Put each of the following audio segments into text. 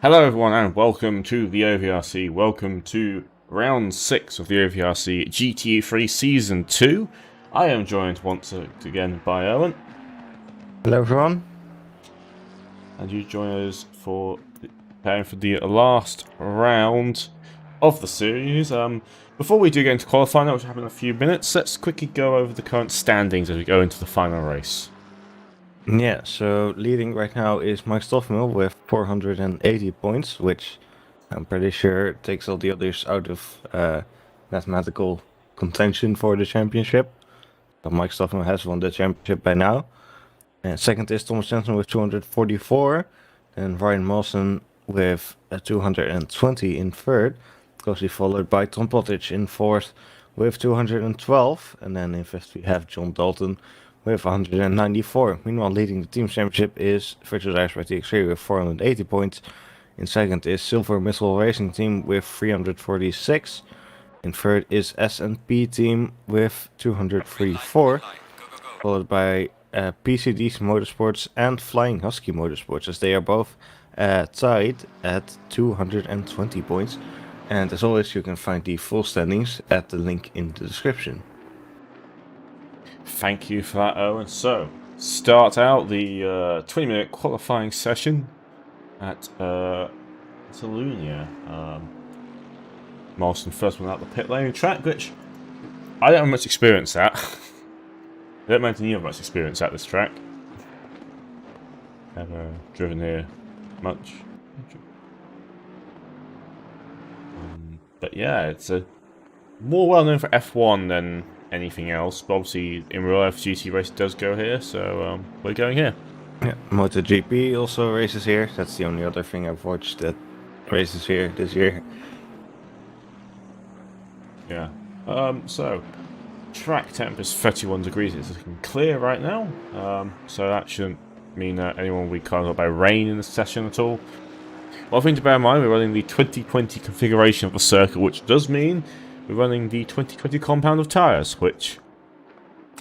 Hello everyone and welcome to the OVRC. Welcome to round 6 of the OVRC GT3 Season 2. I am joined once again by Owen. Hello everyone. And you join us for preparing for the last round of the series. Before we do get into qualifying, which will happen in a few minutes, let's quickly go over the current standings as we go into the final race. Yeah, so leading right now is Mike Stoffmill with 480 points, which I'm pretty sure takes all the others out of mathematical contention for the championship. But Mike Stoffmill has won the championship by now. And second is Thomas Jensen with 244, and Ryan Mawson with 220 in third, closely followed by Tom Pottage in fourth with 212, and then in fifth we have John Dalton with 194. Meanwhile, leading the team championship is Virtual Dice by TX3 with 480 points. In second is Silver Missile Racing Team with 346. In third is S&P Team with 234, followed by PCD's Motorsports and Flying Husky Motorsports, as they are both tied at 220 points. And as always, you can find the full standings at the link in the description. Thank you for that, Owen. So, start out the 20-minute qualifying session at Catalunya. Mawson first one out the pit lane track, which I don't have much experience at. I don't imagine you have much experience at this track. Never driven here much. But yeah, it's a more well known for F1 than anything else. But obviously, in real life, GT race does go here, so we're going here. Yeah, MotoGP also races here. That's the only other thing I've watched that races here this year. Yeah. So track temp is 31 degrees. It's looking clear right now. So that shouldn't mean that anyone will be caught up by rain in this session at all. One thing to bear in mind, we're running the 2020 configuration of the circuit, which does mean we're running the 2020 compound of tyres, which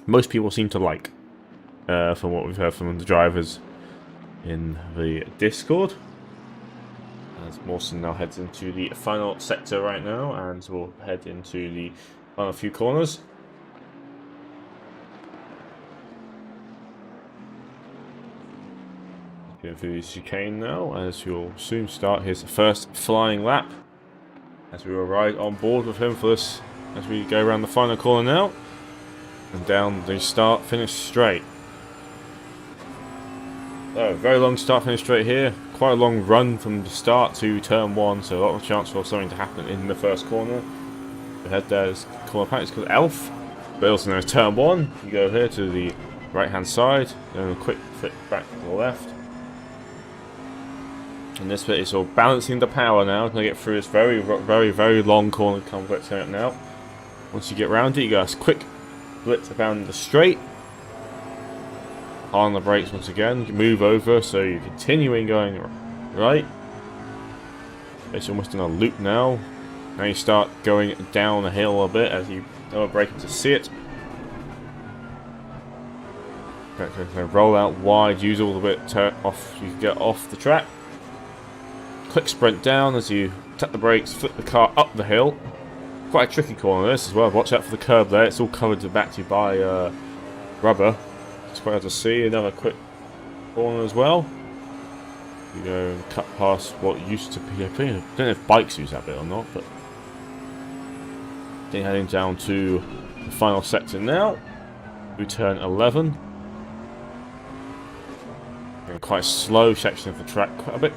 most people seem to like, from what we've heard from the drivers in the Discord. As Mawson now heads into the final sector right now, and we'll head into the final few corners. Going through the chicane now, as he'll soon start his first flying lap. As we will ride on board with him for this, as we go around the final corner now, and down the start-finish straight. So, very long start-finish straight here. Quite a long run from the start to turn 1, so a lot of chance for something to happen in the first corner. The head there is corner pack, it's called Elf, but also known as turn 1. You go here to the right-hand side, then a quick flip back to the left. And this bit is all balancing the power now. Going to get through this very long corner complex coming up now. Once you get around it, you got a quick blitz around the straight. On the brakes once again. You move over, so you're continuing going right. It's almost in a loop now. Now you start going down the hill a bit as you brake to see it. Okay, roll out wide, use all the bit off. You can get off the track. Quick sprint down as you tap the brakes, flip the car up the hill. Quite a tricky corner this as well. Watch out for the curb there. It's all covered to back to you by rubber. It's quite hard to see. Another quick corner as well. You go and cut past what used to be. I don't know if bikes use that bit or not, but then heading down to the final sector now. We turn 11. Quite a slow section of the track, quite a bit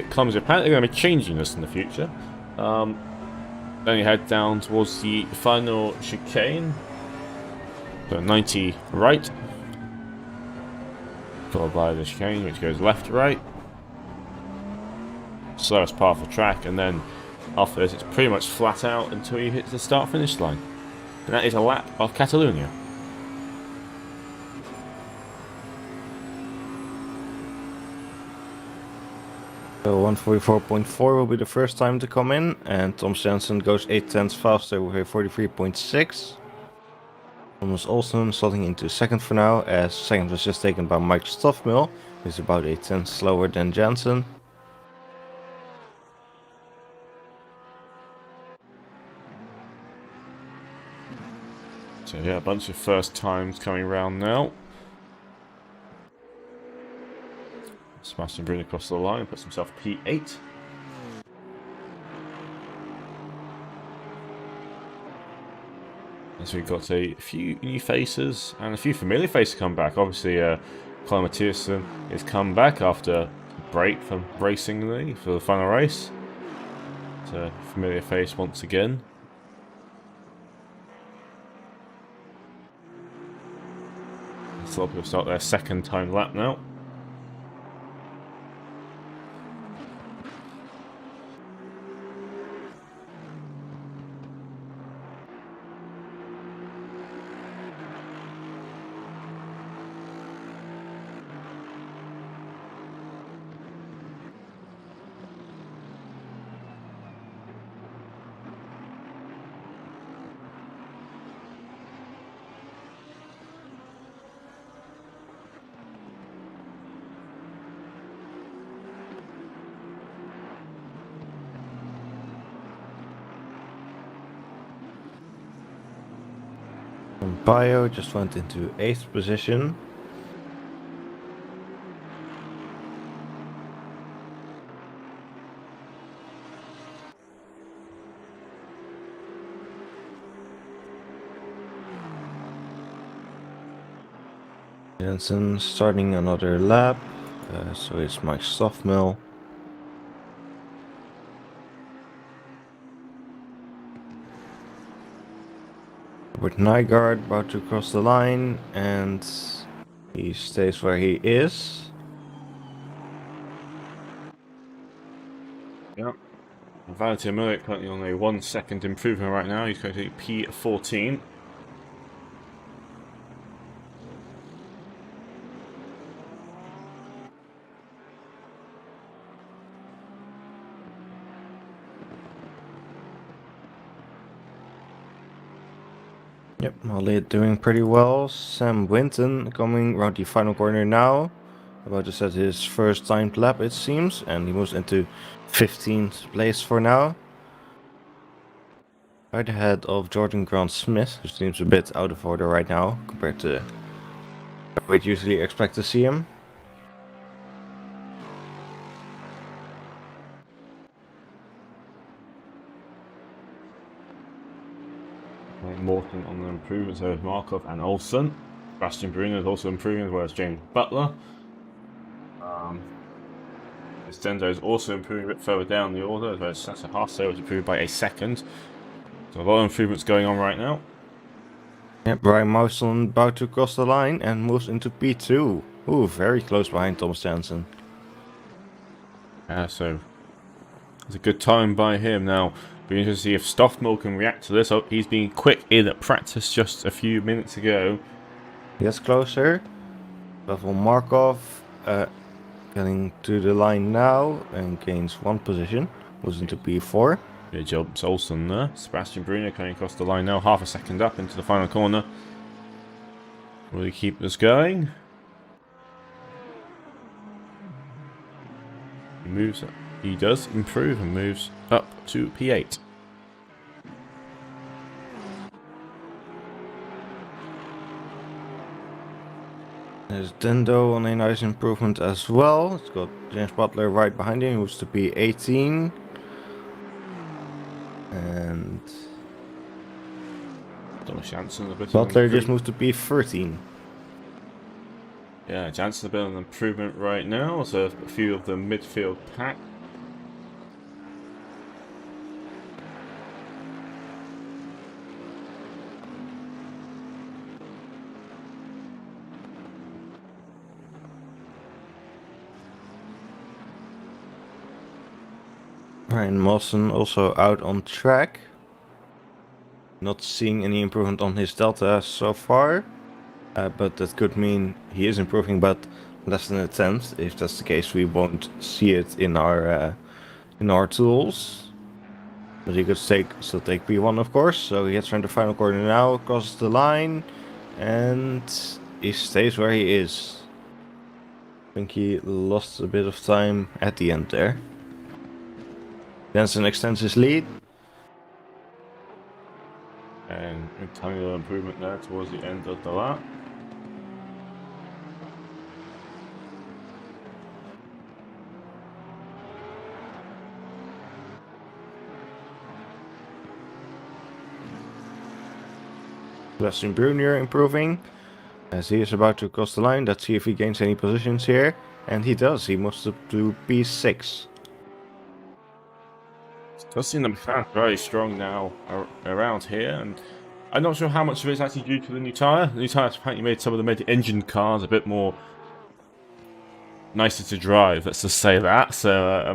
clumsy. Apparently they're going to be changing this in the future. Then you head down towards the final chicane. So 90 right. Followed by the chicane, which goes left to right. Slowest part of the track, and then after this it's pretty much flat out until you hit the start-finish line. And that is a lap of Catalunya. So 144.4 will be the first time to come in, and Tom Jensen goes 8 tenths faster with a 43.6. Thomas Olsen slotting into second for now, as second was just taken by Mike Stoffmill, who's about 8 tenths slower than Jensen. So yeah, a bunch of first times coming round now. Sebastian Brunner across the line, puts himself P8. So we've got a few new faces and a few familiar faces come back. Obviously, Clyde Mathiasen has come back after a break from racing for the final race. It's a familiar face once again. So people start their second time lap now. Bio just went into 8th position. Jensen starting another lap, so it's Mike Stoffmill. With Nygaard about to cross the line, and he stays where he is. Yep. Valentin Miller currently on a 1 second improvement right now. He's going to P14. Yep, Molly doing pretty well. Sam Winton coming around the final corner now. About to set his first timed lap, it seems, and he moves into 15th place for now. Right ahead of Jordan Grant Smith, who seems a bit out of order right now compared to where we'd usually expect to see him. Morton on the improvements over Markov and Olsen. Sebastian Brunner is also improving, as well as James Butler. Estendo is also improving a bit further down the order, as well as Sasa Hasse was improved by a second. So a lot of improvements going on right now. Yep, Brian Mouson about to cross the line and moves into P2. Ooh, very close behind Thomas Jansen. Yeah, so it's a good time by him. Now, be interested to see if Stoffmill can react to this. Oh, he's been quick in at practice just a few minutes ago. Gets closer. Pavel Markov getting to the line now and gains 1 position. Moves into P4. Good job, Olsen there. Sebastian Brunner coming across the line now, half a second up into the final corner. Will he keep this going? He moves up. He does improve and moves up to P8. There's Dendo on a nice improvement as well. It's got James Butler right behind him, moves to P18. And Thomas Jansen a bit. Butler just moved to P13. Yeah, Jansen a bit of an improvement right now. So a few of the midfield pack. Ryan Mawson also out on track. Not seeing any improvement on his delta so far. But that could mean he is improving, but less than a tenth. If that's the case, we won't see it in our tools. But he could still take P1, of course. So he gets around the final corner now, crosses the line, and he stays where he is. I think he lost a bit of time at the end there. Jensen extends his lead. And a tiny little improvement there towards the end of the lap. Sebastian Brunier improving as he is about to cross the line. Let's see if he gains any positions here. And he does. He moves up to P6. It does seem the McLaren's very strong now around here, and I'm not sure how much of it's actually due to the new tyre. The new tyre's apparently made the engine cars a bit more nicer to drive, let's just say that. So, I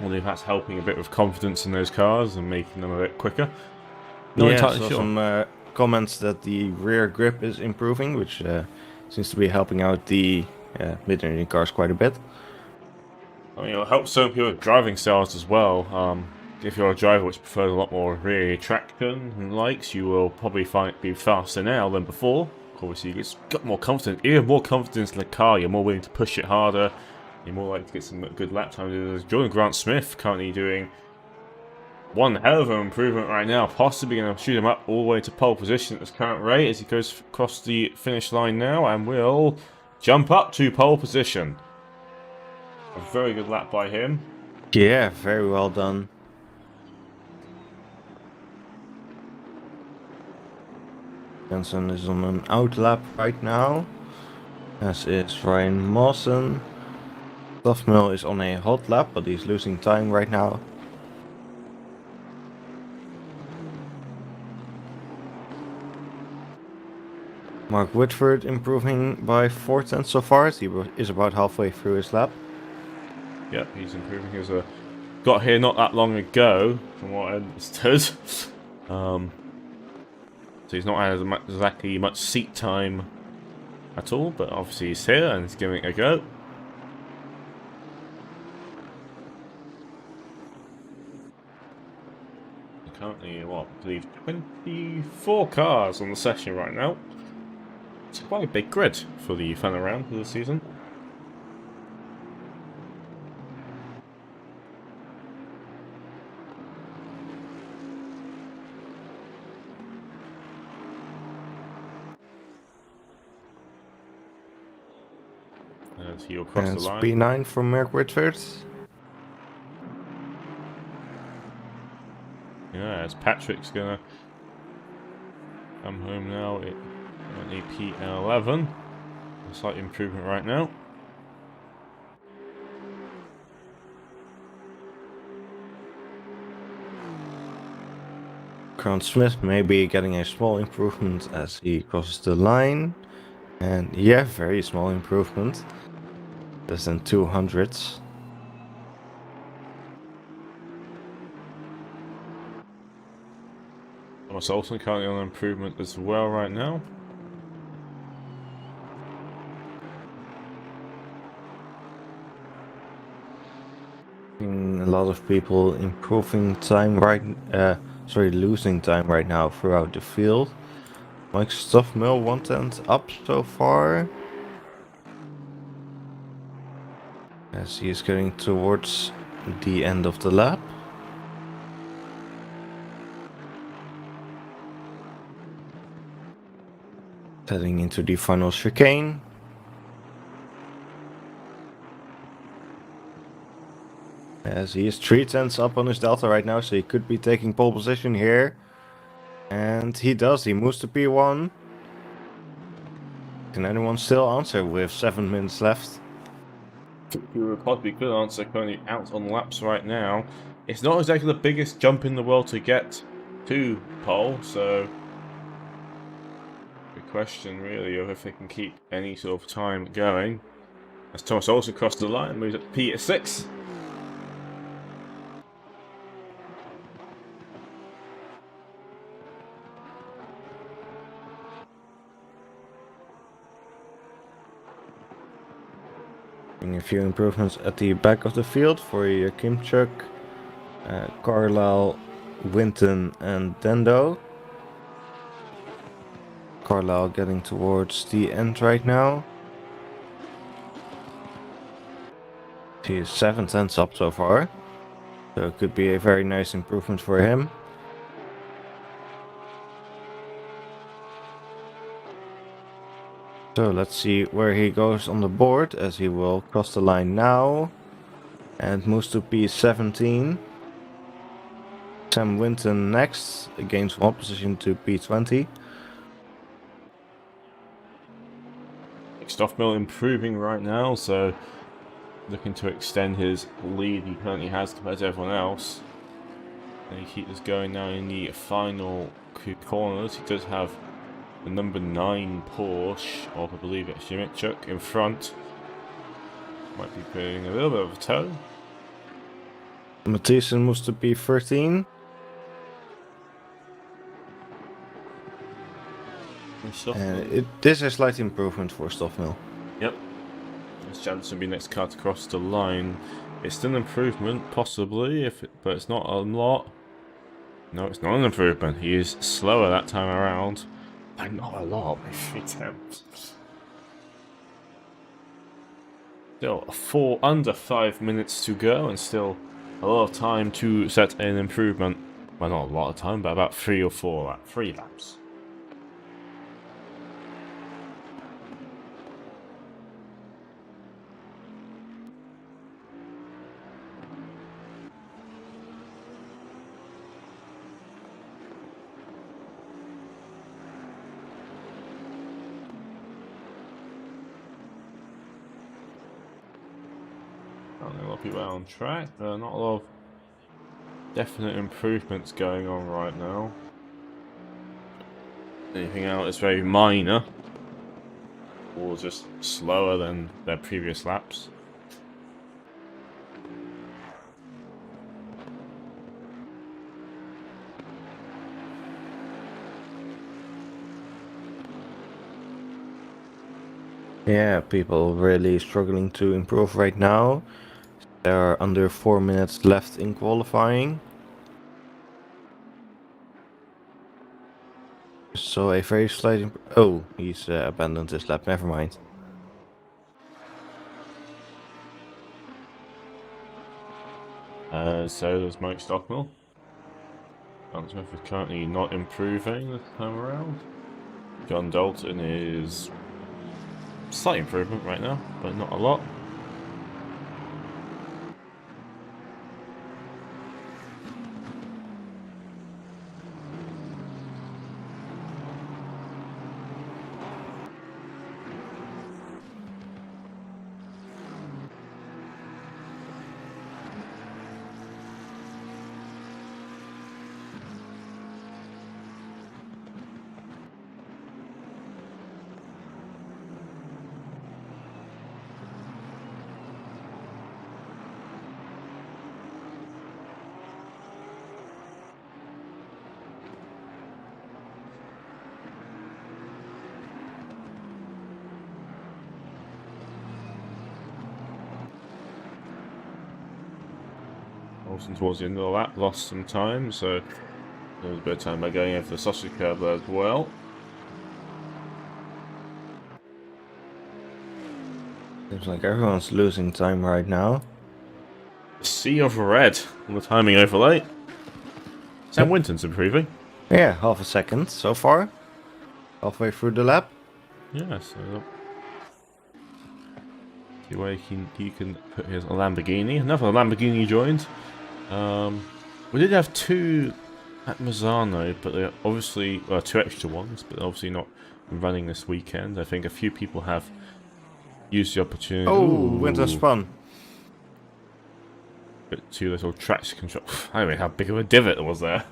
wonder if that's helping a bit with confidence in those cars and making them a bit quicker. Not entirely sure. Some comments that the rear grip is improving, which seems to be helping out the mid-engine cars quite a bit. I mean, it'll help some people with driving styles as well. If you're a driver which prefers a lot more rear traction and likes, you will probably be faster now than before. Obviously, you got more confidence. You have more confidence in the car, you're more willing to push it harder, you're more likely to get some good lap times. There's Jordan Grant-Smith currently doing one hell of an improvement right now, possibly going to shoot him up all the way to pole position at this current rate as he goes across the finish line now and will jump up to pole position. A very good lap by him. Yeah, very well done. Jensen is on an out lap right now, as is Ryan Mawson. Duffmill is on a hot lap, but he's losing time right now. Mark Whitford improving by 4 tenths so far, as he is about halfway through his lap. Yep, he's improving. He got here not that long ago, from what I understood. So he's not had exactly much seat time at all, but obviously he's here and he's giving it a go. Currently, I believe 24 cars on the session right now. It's quite a big grid for the final round of the season. As he'll cross the line. P9 from Mark Whitford. Yeah, as Patrick's gonna come home now at P11. A slight improvement right now. Grant Smith may be getting a small improvement as he crosses the line. And yeah, very small improvement. Less than 200s. Thomas Olsen currently on improvement as well right now. A lot of people improving time losing time right now throughout the field. Mike Stuffmill 1 tenth up so far. As he is getting towards the end of the lap. Heading into the final chicane. As he is 3 tenths up on his delta right now, so he could be taking pole position here. And he does, he moves to P1. Can anyone still answer with 7 minutes left? You would possibly could answer, currently out on laps right now. It's not exactly the biggest jump in the world to get to pole, so the question really of if they can keep any sort of time going. As Thomas Olsen crossed the line, moves up to P6. A few improvements at the back of the field for Kimchuk, Carlisle, Winton and Dendo. Carlisle getting towards the end right now. He is 7 tenths up so far, so it could be a very nice improvement for him. So let's see where he goes on the board, as he will cross the line now and moves to P17. Sam Winton next, gains 1 position to P20. Stoffmill improving right now, so looking to extend his lead he currently has compared to everyone else. And he keeps us going now in the final two corners. He does have the number 9 Porsche, or I believe it's Shimichuk, in front. Might be putting a little bit of a toe. Mathiesen moves to P13. This is a slight improvement for Stoffmill. Yep. This chance to be next car to cross the line. It's still an improvement, possibly, but it's not a lot. No, it's not an improvement. He is slower that time around. By not a lot, by 3 tenths. Still under 5 minutes to go, and still a lot of time to set an improvement. Well, not a lot of time, but about 3 or 4, 3 laps. A lot of people out on track, but not a lot of definite improvements going on right now. Anything out is very minor, or just slower than their previous laps. Yeah, people really struggling to improve right now. There are under 4 minutes left in qualifying. So a very slight oh, he's abandoned his lap, never mind. So there's Mike Stockmill. John Smith is currently not improving this time around. John Dalton is slight improvement right now, but not a lot. Olsen towards the end of the lap lost some time, so there was a bit of time by going over the sausage curb as well. Seems like everyone's losing time right now. Sea of red on the timing overlay. Sam Winton's improving. Yeah, half a second so far. Halfway through the lap. Yeah, so see where he can put his Lamborghini. Another Lamborghini joined. We did have 2 at Mazzano, but they're obviously 2 extra ones, but they're obviously not running this weekend. I think a few people have used the opportunity. Oh, Winter spun. Bit too little traction control. I don't know how big of a divot was there.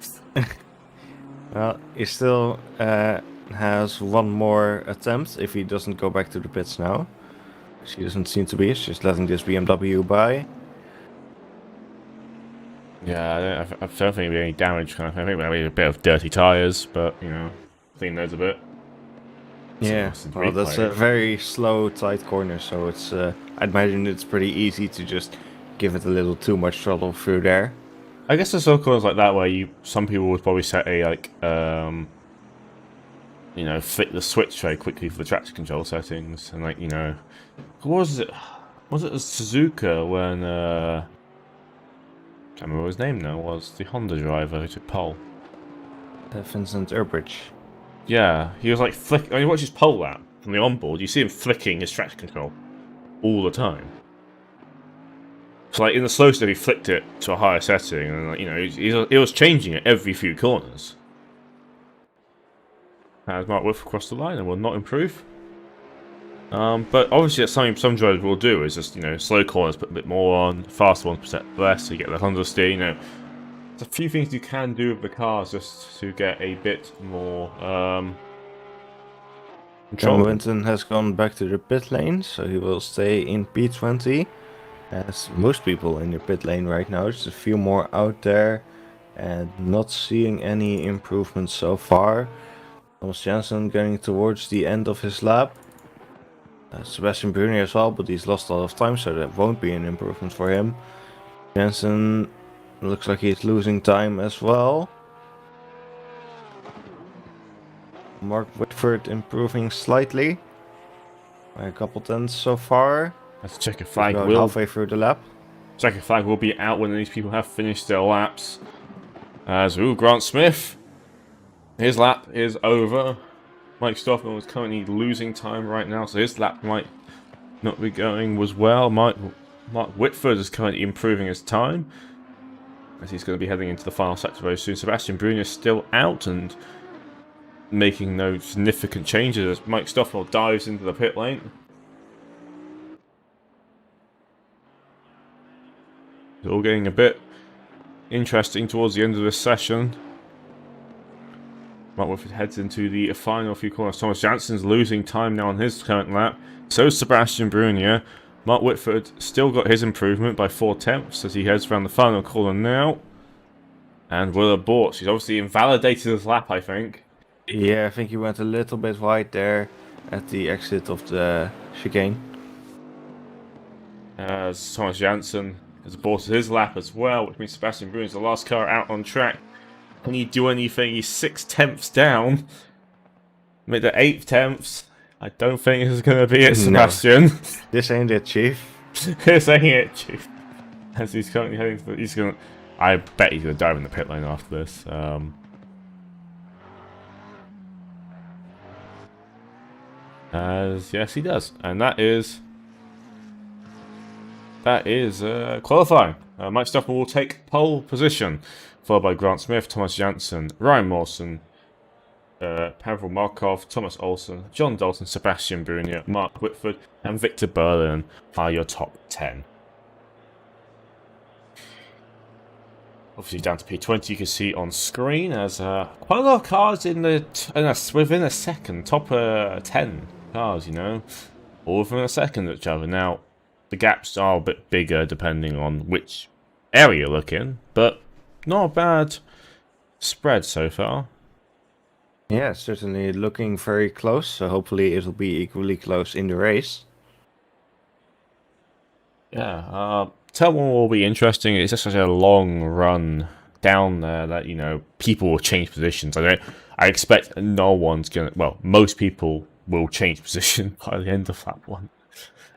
Well, he still has 1 more attempt if he doesn't go back to the pits now. She doesn't seem to be. She's just letting this BMW by. Yeah, I don't think it'll be any damage kind of thing. I think maybe a bit of dirty tyres, but, you know, clean those a bit. Yeah, well, that's a very slow, tight corner, so it's, I'd imagine it's pretty easy to just give it a little too much throttle through there. I guess there's some corners like that where some people would probably set a, like, you know, flick the switch very quickly for the traction control settings, and, like, you know, what was it? Was it a Suzuka when, I can't remember what his name now was, the Honda driver who took pole? Vincent Urbridge. Yeah, he was like flick. I mean, watch his pole lap. on the onboard, you see him flicking his traction control all the time. So, like, in the slow stuff, he flicked it to a higher setting, and, like, you know, he was changing it every few corners. As Mark Whitford across the line and will not improve. But obviously that's something some drivers will do, is just, you know, slow corners put a bit more on, fast ones put less, so you get the understeer, you know. There's a few things you can do with the cars just to get a bit more control. Winton has gone back to the pit lane, so he will stay in P20. As most people in the pit lane right now, just a few more out there, and not seeing any improvements so far. Thomas Jansen getting towards the end of his lap. Sebastian Bruni as well, but he's lost a lot of time, so that won't be an improvement for him. Jansen looks like he's losing time as well. Mark Whitford improving slightly by a couple tenths so far. Let's check a flag. Halfway through the lap. Checkered flag will be out when these people have finished their laps. As Grant Smith, his lap is over. Mike Stoffman is currently losing time right now, so his lap might not be going as well. Mark Whitford is currently improving his time, as he's going to be heading into the final sector very soon. Sebastian Bruni is still out and making no significant changes as Mike Stoffman dives into the pit lane. It's all getting a bit interesting towards the end of this session. Mark Whitford heads into the final few corners. Thomas Jansen's losing time now on his current lap. So is Sebastian Brunier. Mark Whitford still got his improvement by 4 tenths as he heads around the final corner now. And will abort. He's obviously invalidated his lap, I think. Yeah, I think he went a little bit wide there at the exit of the chicane. As Thomas Jansen has aborted his lap as well, which means Sebastian Brunier is the last car out on track. Can he do anything? He's 6 tenths down. Made the 8 tenths. I don't think this is going to be it, Sebastian. No. This ain't it, Chief. This ain't it, Chief. As he's currently heading to he's going to... I bet he's going to dive in the pit lane after this. As yes, he does. And that is qualifying. Mike Stoffman will take pole position, followed by Grant Smith, Thomas Jansen, Ryan Mawson, Pavel Markov, Thomas Olsen, John Dalton, Sebastian Brunier, Mark Whitford, and Victor Berlin are your top 10. Obviously down to P20 you can see on screen as quite a lot of cars within a second, top 10 cars, you know, all within a second of each other. Now, the gaps are a bit bigger depending on which area you look in, but not a bad spread so far. Yeah, certainly looking very close, so hopefully it'll be equally close in the race. Yeah, Tell one will be interesting. It's just such a long run down there that, you know, people will change positions. I expect no one's gonna. Well, most people will change position by the end of lap 1,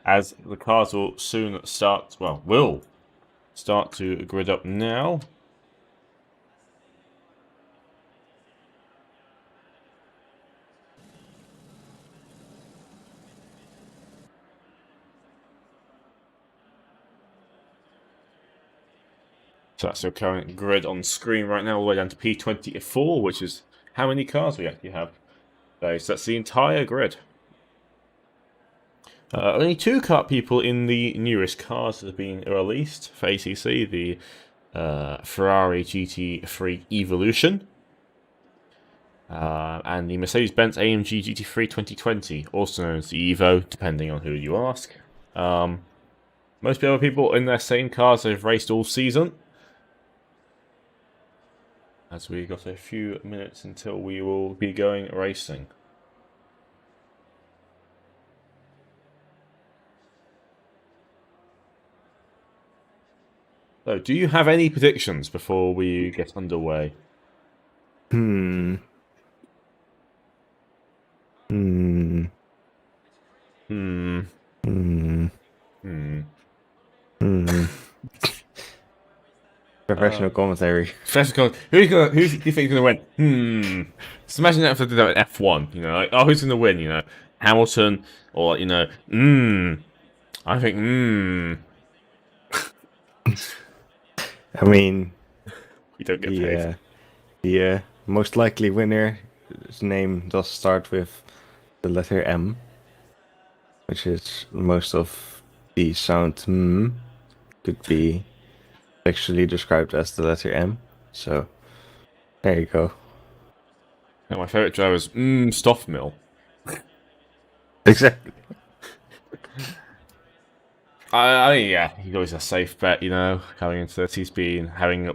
as the cars will soon start. Well, will start to grid up now. So that's your current grid on screen right now, all the way down to P24, which is how many cars we actually have. So that's the entire grid. Only 2 kart people in the newest cars that have been released for ACC, the Ferrari GT3 Evolution and the Mercedes-Benz AMG GT3 2020, also known as the Evo, depending on who you ask. Most of the other people in their same cars have raced all season. As we got a few minutes until we will be going racing. So, do you have any predictions before we get underway? Professional commentary. Who do you think is going to win? Just imagine that if they did that at F1, you know, like, oh, who's going to win, you know? Hamilton, or I think I mean, we don't get paid. the most likely winner, his name does start with the letter M, which is most of the sound could be actually described as the letter M. So there you go. And my favourite driver is Stoffmill. Exactly. I mean, yeah, he's always a safe bet, coming into this. He's been having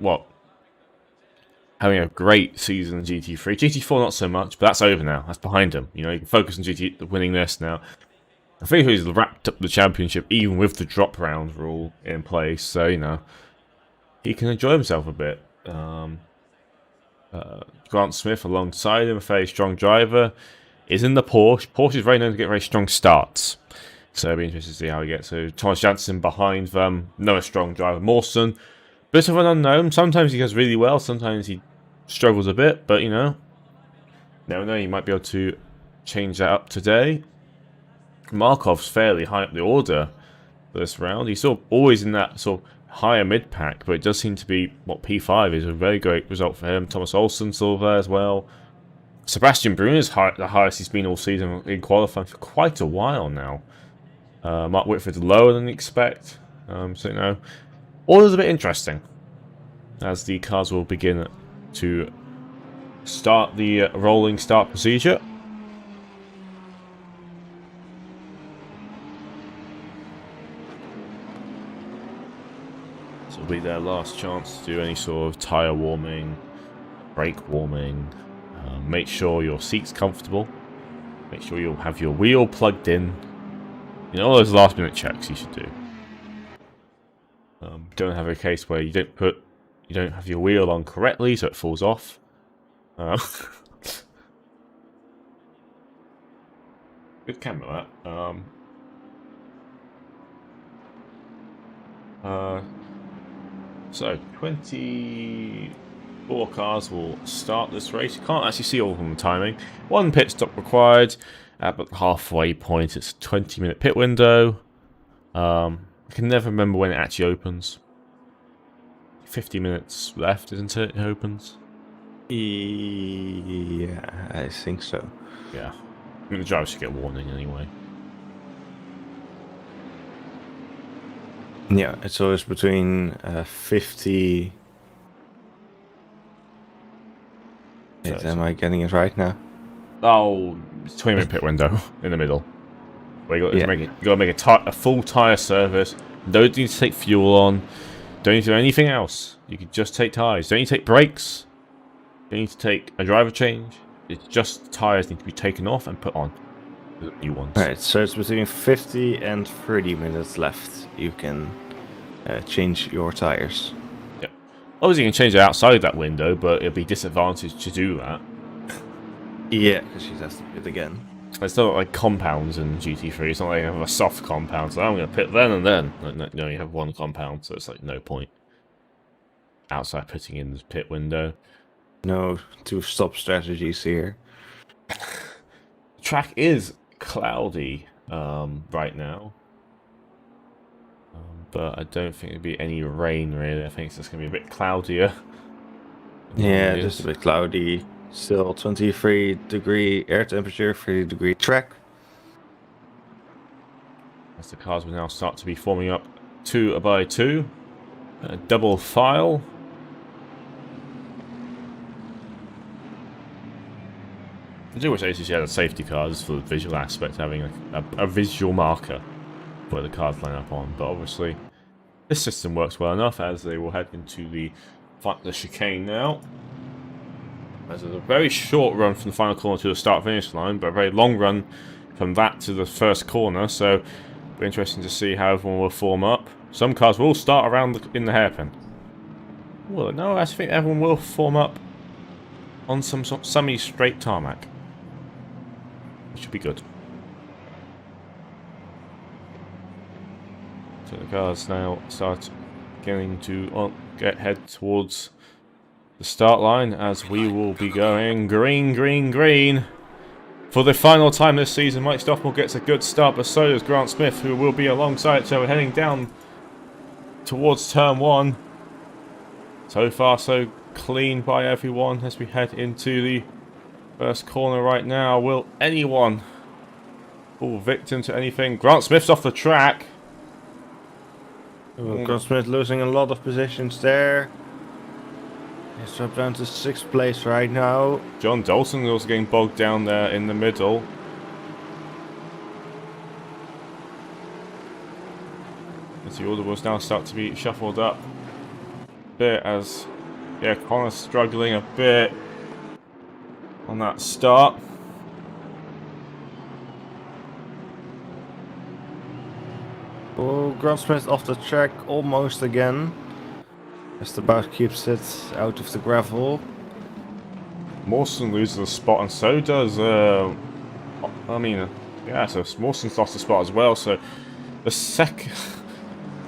a great season in GT3. GT4 not so much, but that's over now. That's behind him. He can focus on winning this now. I think he's wrapped up the championship even with the drop round rule in place, so he can enjoy himself a bit. Grant Smith alongside him, a very strong driver, is in the Porsche. Porsche is very known to get very strong starts. So it'll be interesting to see how he gets. So Thomas Janssen behind them. Another strong driver. Mawson, bit of an unknown. Sometimes he does really well. Sometimes he struggles a bit. But, never know. You might be able to change that up today. Markov's fairly high up the order for this round. He's sort of always in that sort of higher mid-pack. But it does seem to be, P5 is a very great result for him. Thomas Olsen still there as well. Sebastian Brun is the highest he's been all season in qualifying for quite a while now. Mark Whitford's lower than you expect. So, all is a bit interesting as the cars will begin to start the rolling start procedure. This will be their last chance to do any sort of tyre warming, brake warming. Make sure your seat's comfortable. Make sure you'll have your wheel plugged in. All those last minute checks you should do. Don't have a case where you don't have your wheel on correctly, so it falls off. Good camera, that. So 24 cars will start this race. You can't actually see all of them timing. One pit stop required. At the halfway point, it's a 20-minute pit window. I can never remember when it actually opens. 50 minutes left, isn't it? It opens. Yeah, I think so. Yeah. I mean, the drivers should get a warning anyway. Yeah, it's always between 50... Wait, am I getting it right now? Oh, it's 20-minute pit window in the middle. Where you got to make a full tyre service. Don't need to take fuel on. Don't need to do anything else. You can just take tyres. Don't need to take brakes. Don't need to take a driver change. It's just tyres need to be taken off and put on. The new ones. Alright, so it's between 50 and 30 minutes left. You can change your tyres. Yep. Obviously, you can change it outside that window, but it'll be disadvantaged to do that. Yeah, because she has to pit again. It's not like compounds in GT3. It's not like you have a soft compound, so I'm going to pit then and then. No, you have one compound, so it's like no point outside putting in the pit window. No two-stop strategies here. The track is cloudy right now. But I don't think there'll be any rain, really. I think it's just going to be a bit cloudier. Yeah, just a bit cloudy. Still 23-degree air temperature, 30-degree track. As the cars will now start to be forming up 2 by 2. Double file. I do wish ACC had a safety car just for the visual aspect, having a visual marker where the cars line up on. But obviously, this system works well enough as they will head into the chicane now. As there's a very short run from the final corner to the start-finish line, but a very long run from that to the first corner, so it'll be interesting to see how everyone will form up. Some cars will start around in the hairpin. Well, no, I think everyone will form up on some semi-straight tarmac. Which should be good. So the cars now start getting to head towards the start line as we will be going green, green, green For the final time this season, Mike Stoffel gets a good start, but so does Grant Smith, who will be alongside. So we're heading down towards turn 1. So far, so clean by everyone as we head into the first corner right now. Will anyone fall victim to anything? Grant Smith's off the track. Grant Smith losing a lot of positions there. He's dropped down to 6th place right now. John Dalton is also getting bogged down there in the middle. As the order will now start to be shuffled up a bit as, yeah, Connor's struggling a bit on that start. Oh, Grant Smith off the track almost again. Just about keeps it out of the gravel. Mawson loses a spot, and so does, yeah, so Mawson's lost a spot as well, so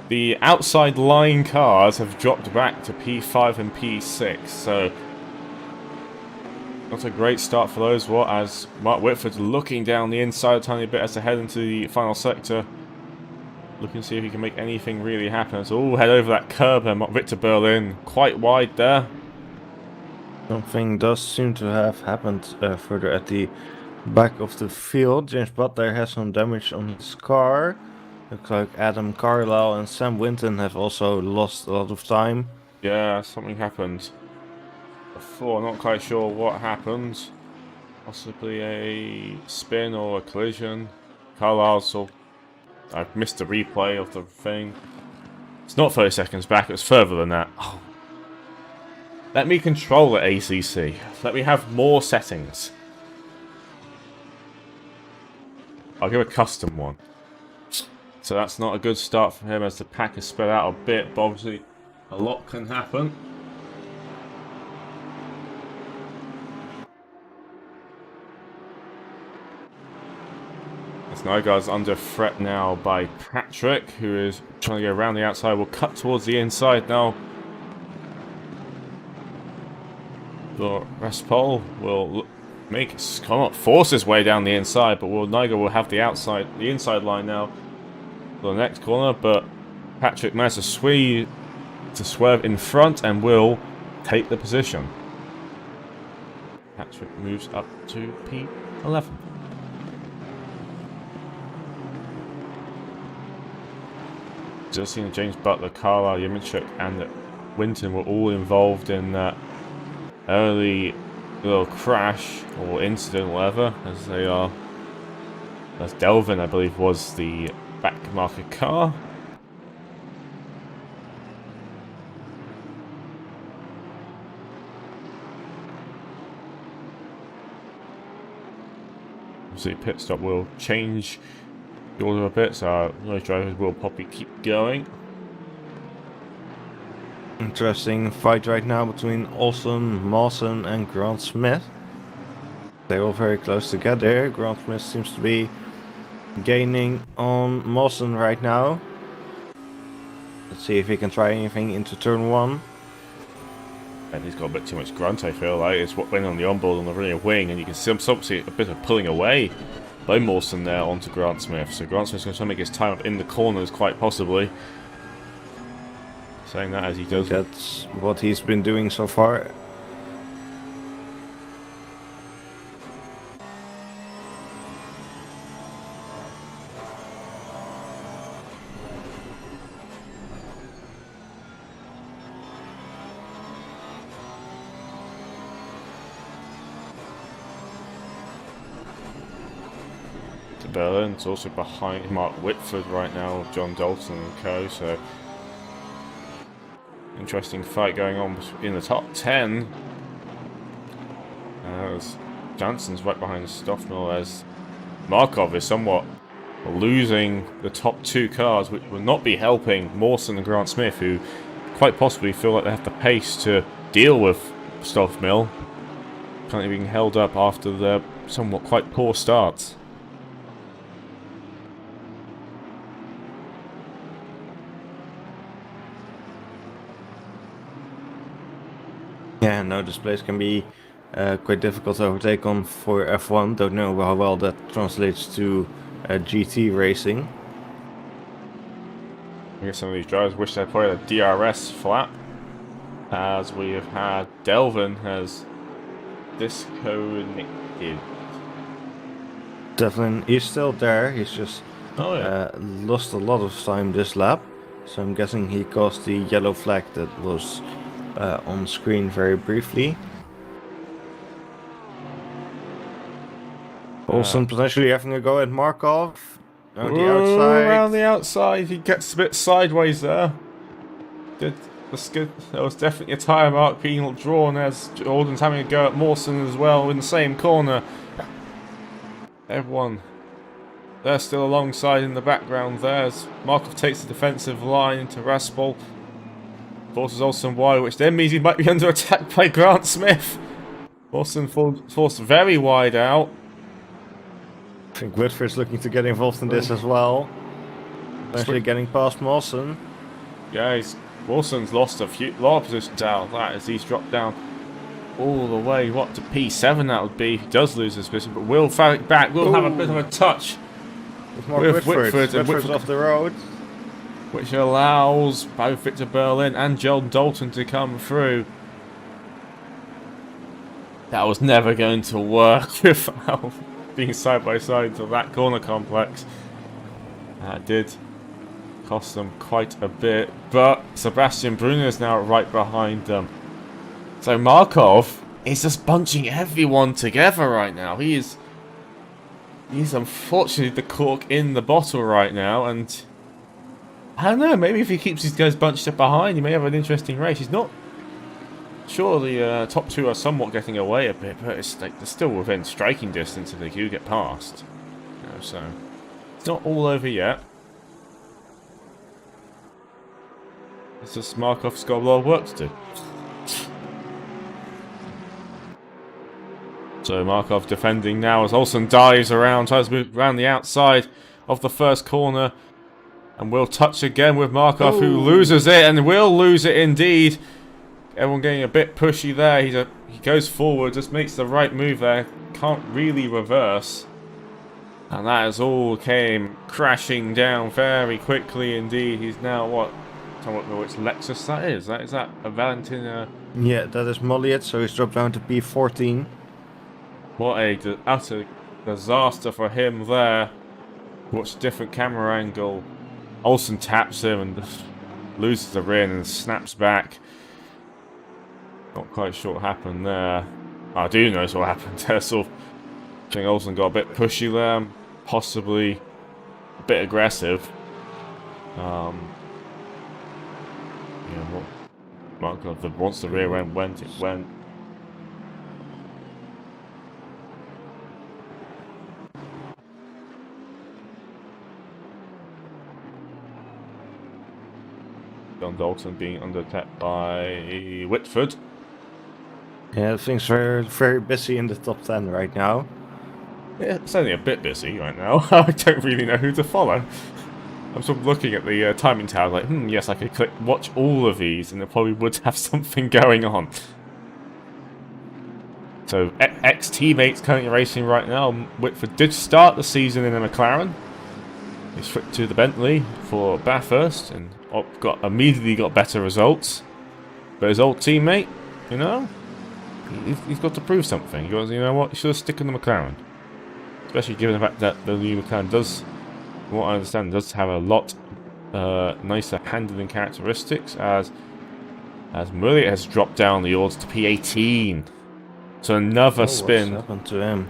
the outside line cars have dropped back to P5 and P6, so not a great start for those, as Mark Whitford's looking down the inside a tiny bit as they head into the final sector. Looking to see if he can make anything really happen. So, head over that curb and Victor Berlin quite wide there. Something does seem to have happened further at the back of the field. James Butler has some damage on his car. Looks like Adam Carlisle and Sam Winton have also lost a lot of time. Yeah, something happened before. Not quite sure what happened. Possibly a spin or a collision. Carlisle's all... I've missed the replay of the thing. It's not 30 seconds back, it's further than that. Oh. Let me control the ACC. Let me have more settings. I'll give a custom one. So that's not a good start for him as the pack is spread out a bit, but obviously a lot can happen. Nygaard's under threat now by Patrick, who is trying to go around the outside. Will cut towards the inside now. The Raspol will force his way down the inside, but Nygaard will have the inside line now for the next corner. But Patrick managed to swerve in front and will take the position. Patrick moves up to P11. Just seen James Butler, Carlisle, Yemichuk, and Winton were all involved in that early little crash or incident, whatever, as Delvin, I believe, was the back marker car. Obviously, pit stop will change the order a bit, so those drivers will probably keep going. Interesting fight right now between Olsen, Mawson and Grant Smith. They're all very close together. Grant Smith seems to be gaining on Mawson right now. Let's see if he can try anything into turn 1. And he's got a bit too much grunt, I feel like. It's what went on the onboard on the rear wing, and you can see obviously a bit of pulling away by Mawson there onto Grant Smith. So Grant Smith's going to try to make his time up in the corners, quite possibly. Saying that as he does. That's what he's been doing so far. Berlin. It's also behind Mark Whitford right now, John Dalton and co. So interesting fight going on in the top 10. As Jansen's right behind Stoffmill, as Markov is somewhat losing the top 2 cars, which will not be helping Mawson and Grant Smith, who quite possibly feel like they have the pace to deal with Stoffmill, currently being held up after their somewhat quite poor starts. Yeah, no, this place can be quite difficult to overtake on for F1. Don't know how well that translates to GT racing. I guess some of these drivers wish they'd played a DRS flap, as we have had Delvin has disconnected. Devlin, he's still there. He's just Oh, lost a lot of time this lap. So I'm guessing he caused the yellow flag that was on screen very briefly. Olsen potentially having a go at Markov on the outside. Around the outside, he gets a bit sideways there. That's good. There was definitely a tyre mark being drawn as Jordan's having a go at Mawson as well in the same corner. Everyone, they're still alongside in the background there as Markov takes the defensive line into Raspol. Forces Olsen wide, which then means he might be under attack by Grant Smith. Olsen forced very wide out. I think Whitford's looking to get involved in this as well. Eventually getting past Mawson. Yeah, Wilson's lost lot of positions out of that as he's dropped down all the way, what, to P7 that would be. He does lose his position, but Will Farrick back. Will have a bit of a touch with Whitford. Whitford's off the road. Which allows both Victor Berlin and John Dalton to come through. That was never going to work without being side by side to that corner complex. That did cost them quite a bit, but Sebastian Brunner is now right behind them. So Markov is just bunching everyone together right now. He's unfortunately the cork in the bottle right now, and I don't know, maybe if he keeps these guys bunched up behind, he may have an interesting race. He's not sure the top two are somewhat getting away a bit, but it's like they're still within striking distance if they do get past. You know, so it's not all over yet. It's just Markov's got a lot of work to do. So Markov defending now as Olsen dives around, tries to move around the outside of the first corner. And will touch again with Markov, who loses it, and will lose it indeed. Everyone getting a bit pushy there. He goes forward, just makes the right move there. Can't really reverse. And that has all came crashing down very quickly indeed. He's now what? I don't know which Lexus that is. Is that a Valentina? Yeah, that is Molliet, so he's dropped down to P14. What a utter disaster for him there. Watch a different camera angle. Olsen taps him and loses the rear and snaps back. Not quite sure what happened there. I do know what happened there. So I think Olsen got a bit pushy there, possibly a bit aggressive. Yeah, once the rear end went, it went. John Dalton being under attack by Whitford. Yeah, things are very busy in the top 10 right now. Yeah, it's only a bit busy right now. I don't really know who to follow. I'm sort of looking at the timing tower like, yes, I could click watch all of these and it probably would have something going on. So, ex-teammates currently racing right now. Whitford did start the season in a McLaren. He switched to the Bentley for Bathurst and immediately got better results. But his old teammate, you know, he's got to prove something. He goes, you know what, he should have stick in the McLaren. Especially given the fact that the new McLaren does, from what I understand, does have a lot nicer handling characteristics as Mulliet has dropped down the odds to P18. So another spin. What's happened to him?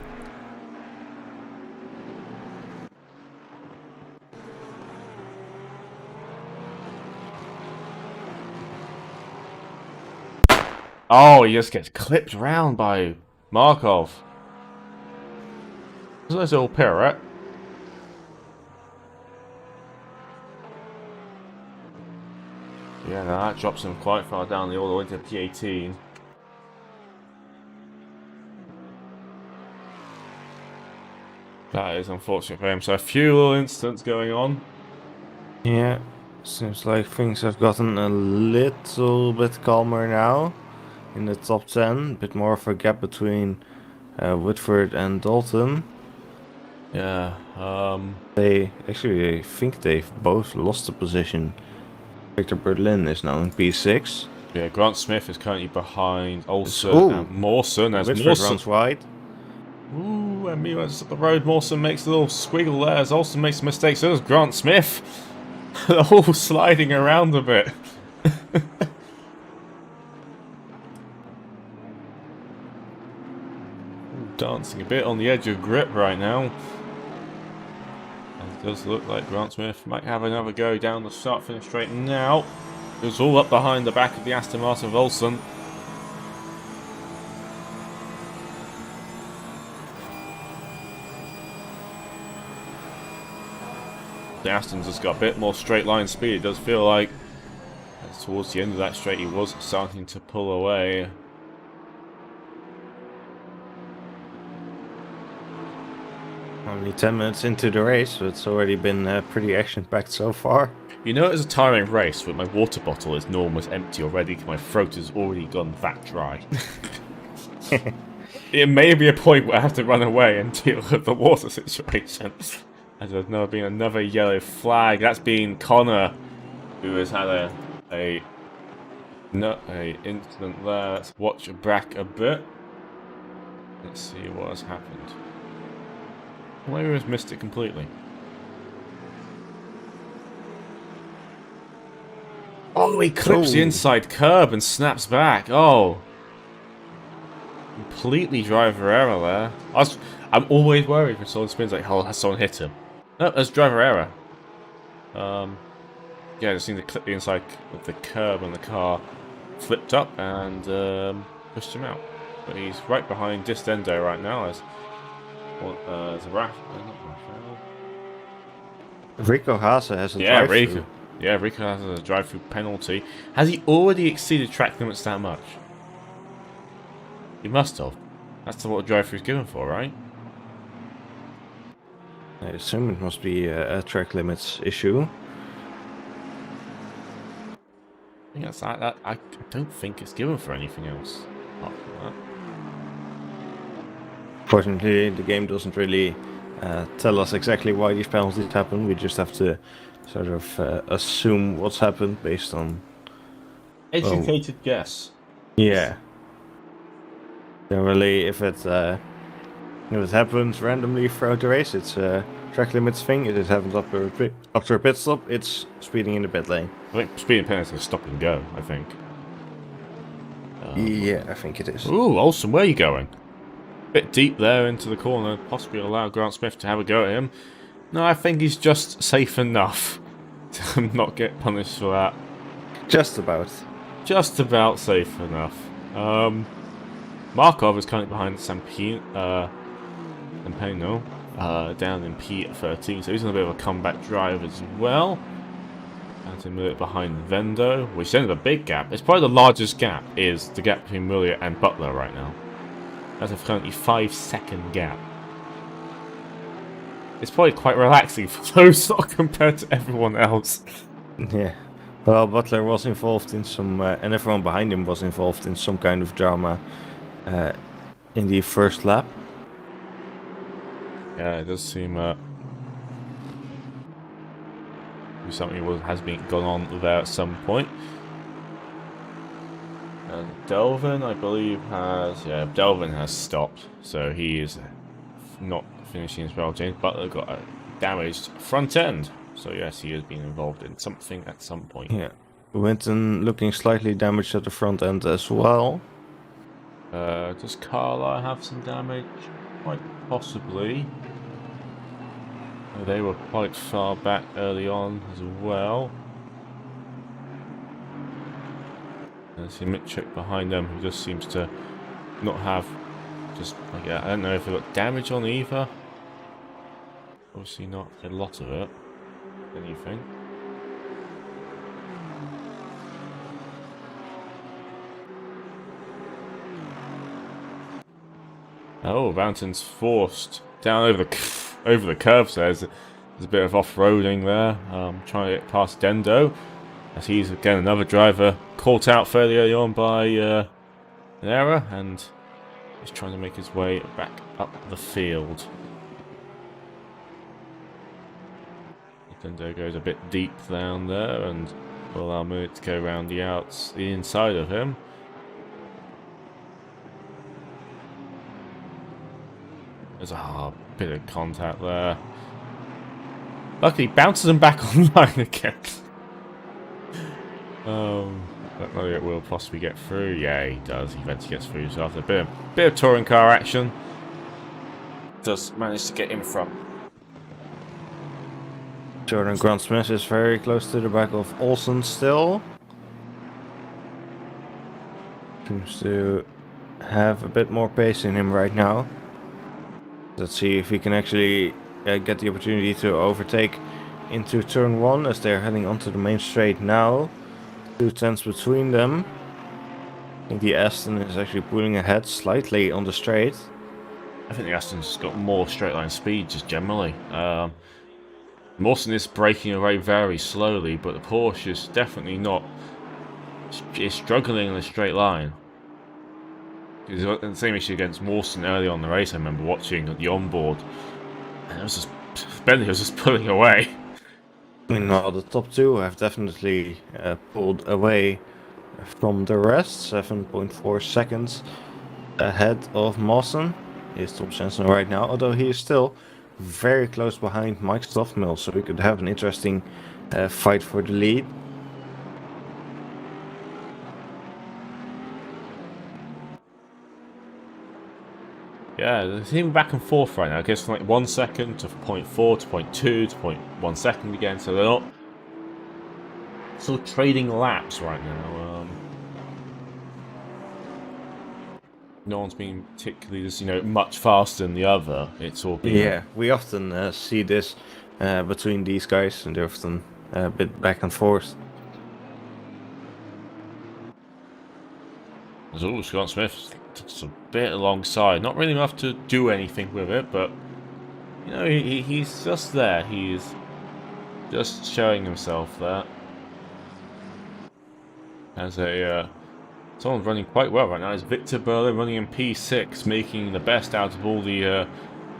Oh, he just gets clipped round by Markov. There's a nice little pirouette. Yeah, no, that drops him quite far down all the way to P18. That is unfortunate for him. So a few little incidents going on. Yeah, seems like things have gotten a little bit calmer now. in the top 10. A bit more of a gap between Woodford and Dalton. Yeah. They actually, I think they've both lost the position. Victor Berlin is now in P6. Yeah, Grant Smith is currently behind Olsen Ooh. and Mawson. As Whitford Mawson runs wide. Ooh, and Mila's up the road. Mawson makes a little squiggle there as Olsen makes a mistake. So does Grant Smith. They're all sliding around a bit. Dancing a bit on the edge of grip right now. And it does look like Grant Smith might have another go down the start finish straight now. It's all up behind the back of the Aston Martin of Olsen. The Aston's just got a bit more straight line speed. It does feel like towards the end of that straight he was starting to pull away. Only 10 minutes into the race, so it's already been pretty action-packed so far. You know, it was a tiring race, but my water bottle is almost empty already because my throat has already gone that dry. It may be a point where I have to run away and deal with the water situation. As there's never been another yellow flag. That's been Connor, who has had a incident there. Let's watch back a bit. Let's see what has happened. Maybe he's missed it completely. Oh, he clips the inside curb and snaps back. Oh. Completely driver error there. I'm always worried when someone spins like, oh, has someone hit him? No, that's driver error. Yeah, just seemed to clip the inside of the curb and the car flipped up and pushed him out. But he's right behind Distendo right now as Rico Haase has a yeah, drive-through. Rico has a drive-through penalty. Has he already exceeded track limits that much? He must have. That's what a drive-through is given for, right? I assume it must be a track limits issue. Yes, I don't think it's given for anything else apart from that. Fortunately, the game doesn't really tell us exactly why these penalties happen. We just have to sort of assume what's happened based on Educated guess. Yeah. Generally, if it happens randomly throughout the race, it's a track limits thing. If it happens after a pit stop, it's speeding in the pit lane. I think speeding penalty is stop and go, I think. Yeah, I think it is. Ooh, Olsen, where are you going? Bit deep there into the corner, possibly allow Grant Smith to have a go at him. No, I think he's just safe enough to not get punished for that. Just about. Just about safe enough. Markov is currently behind Sampino down in P13, so he's on a bit of a comeback drive as well. And a minute behind Vendo, which then a big gap. It's probably the largest gap is the gap between Muller and Butler right now. That's a currently 5-second gap. It's probably quite relaxing for those not compared to everyone else. Yeah. Well, Butler was involved in some, and everyone behind him was involved in some kind of drama in the first lap. Yeah, it does seem something has been gone on there at some point. And Delvin, I believe, Delvin has stopped, so he is not finishing as well. James Butler got a damaged front end, so yes, he has been involved in something at some point. Yeah, Winton looking slightly damaged at the front end as well. Does Carla have some damage? Quite possibly. They were quite far back early on as well. I see Mitchell behind them, who just seems to not have I don't know if they got damage on either. Obviously not a lot of it. Anything. Oh, Mountain's forced down over the curve. So there's a bit of off-roading there. Trying to get past Dendo. As he's again another driver caught out fairly early on by an error, and he's trying to make his way back up the field. Nintendo goes a bit deep down there, and will allow Minute to go around the inside of him. There's a bit of contact there. Luckily, bounces him back online again. Don't know if it will possibly get through. Yeah, he does. He eventually gets through. So after a bit of touring car action, does manage to get in front. Jordan Grant Smith is very close to the back of Olsen still. Seems to have a bit more pace in him right now. Let's see if he can actually get the opportunity to overtake into turn 1 as they're heading onto the main straight now. 2 tenths between them. I think the Aston is actually pulling ahead slightly on the straight. I think the Aston's just got more straight line speed just generally. Mawson is breaking away very slowly, but the Porsche is definitely not. Is struggling in a straight line. It's the same issue against Mawson early on in the race. I remember watching at the onboard, and it was just Bentley was just pulling away. Meanwhile, the top 2 have definitely pulled away from the rest. 7.4 seconds ahead of Mawson. He's top Jensen right now, although he is still very close behind Mike Stoffmill, so we could have an interesting fight for the lead. Yeah, they seem back and forth right now. I guess from like 1 second to 0.4 to 0.2 to 0.1 second again, so they're not still trading laps right now. No one's been particularly just, much faster than the other. It's all been... Yeah, we often see this between these guys, and they're often a bit back and forth. There's Scott Smith just a bit alongside. Not really enough to do anything with it, but he's just there. He's just showing himself there. As someone running quite well right now is Victor Berlin, running in P6, making the best out of all the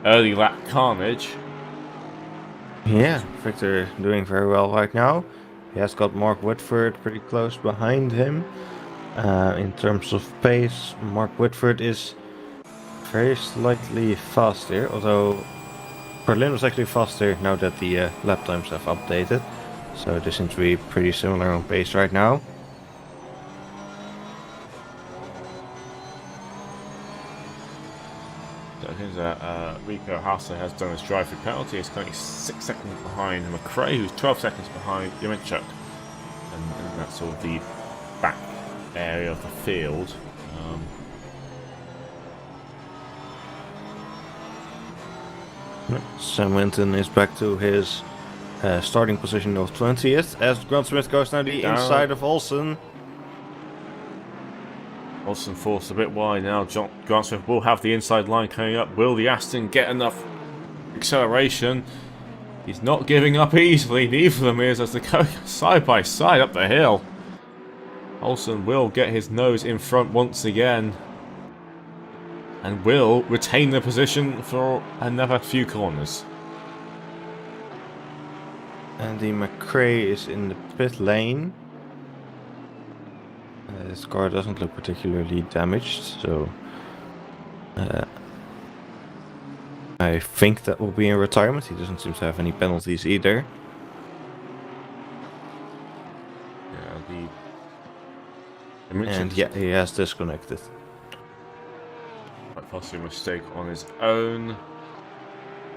early lap carnage. Yeah, Victor doing very well right now. He has got Mark Whitford pretty close behind him. In terms of pace, Mark Whitford is very slightly faster, although Berlin was actually faster now that the lap times have updated. So they seem to be pretty similar on pace right now. So it seems that Rico Hasse has done his drive-through penalty. He's currently 6 seconds behind McRae, who's 12 seconds behind Yemichuk. And that's sort of the back area of the field. Sam Winton is back to his starting position of 20th as Grant Smith goes now the inside of Olsen. Olsen forced a bit wide now. Grant Smith will have the inside line coming up. Will the Aston get enough acceleration? He's not giving up easily. Neither of them is as they go side by side up the hill. Olsen will get his nose in front once again and will retain the position for another few corners. Andy McRae is in the pit lane. His car doesn't look particularly damaged, so I think that will be in retirement. He doesn't seem to have any penalties either. And yeah, he has disconnected. Quite possibly a mistake on his own.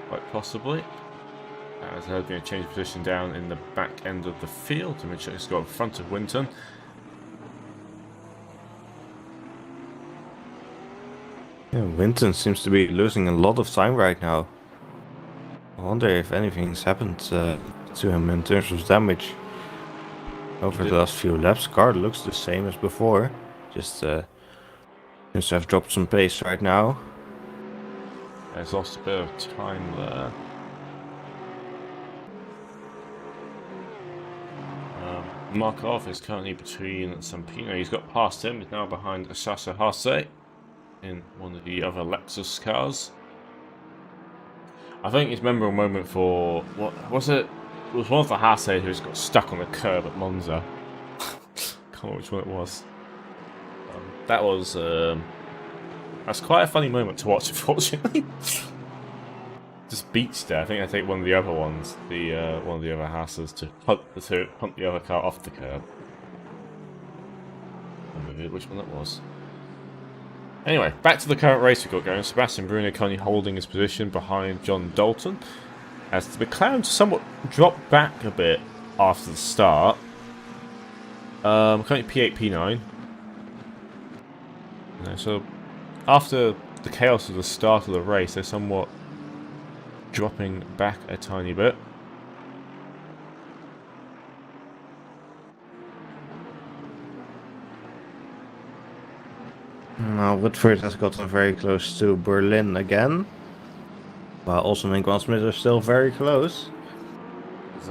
Quite possibly. As they're going to change position down in the back end of the field. To make sure he's got in front of Winton. Yeah, Winton seems to be losing a lot of time right now. I wonder if anything's happened to him in terms of damage. Over the last few laps, car looks the same as before. Just seems to have dropped some pace right now. He's lost a bit of time there. Markov is currently between Sampino. He's got past him. He's now behind Asasa Hase in one of the other Lexus cars. I think it's a memorable moment for, what was it? It was one of the Hase who just got stuck on the curb at Monza. Can't remember which one it was. That's quite a funny moment to watch, unfortunately. Just beached there. I think I take one of the other ones, one of the other Hases, to hunt the other car off the curb. I don't know which one that was. Anyway, back to the current race we've got going. Sebastian Bruno currently holding his position behind John Dalton, as the McLaren somewhat dropped back a bit after the start. Currently P8, P9. So after the chaos of the start of the race, they're somewhat dropping back a tiny bit. Now Woodford has gotten very close to Berlin again, while Olsen and Grant-Smith are still very close.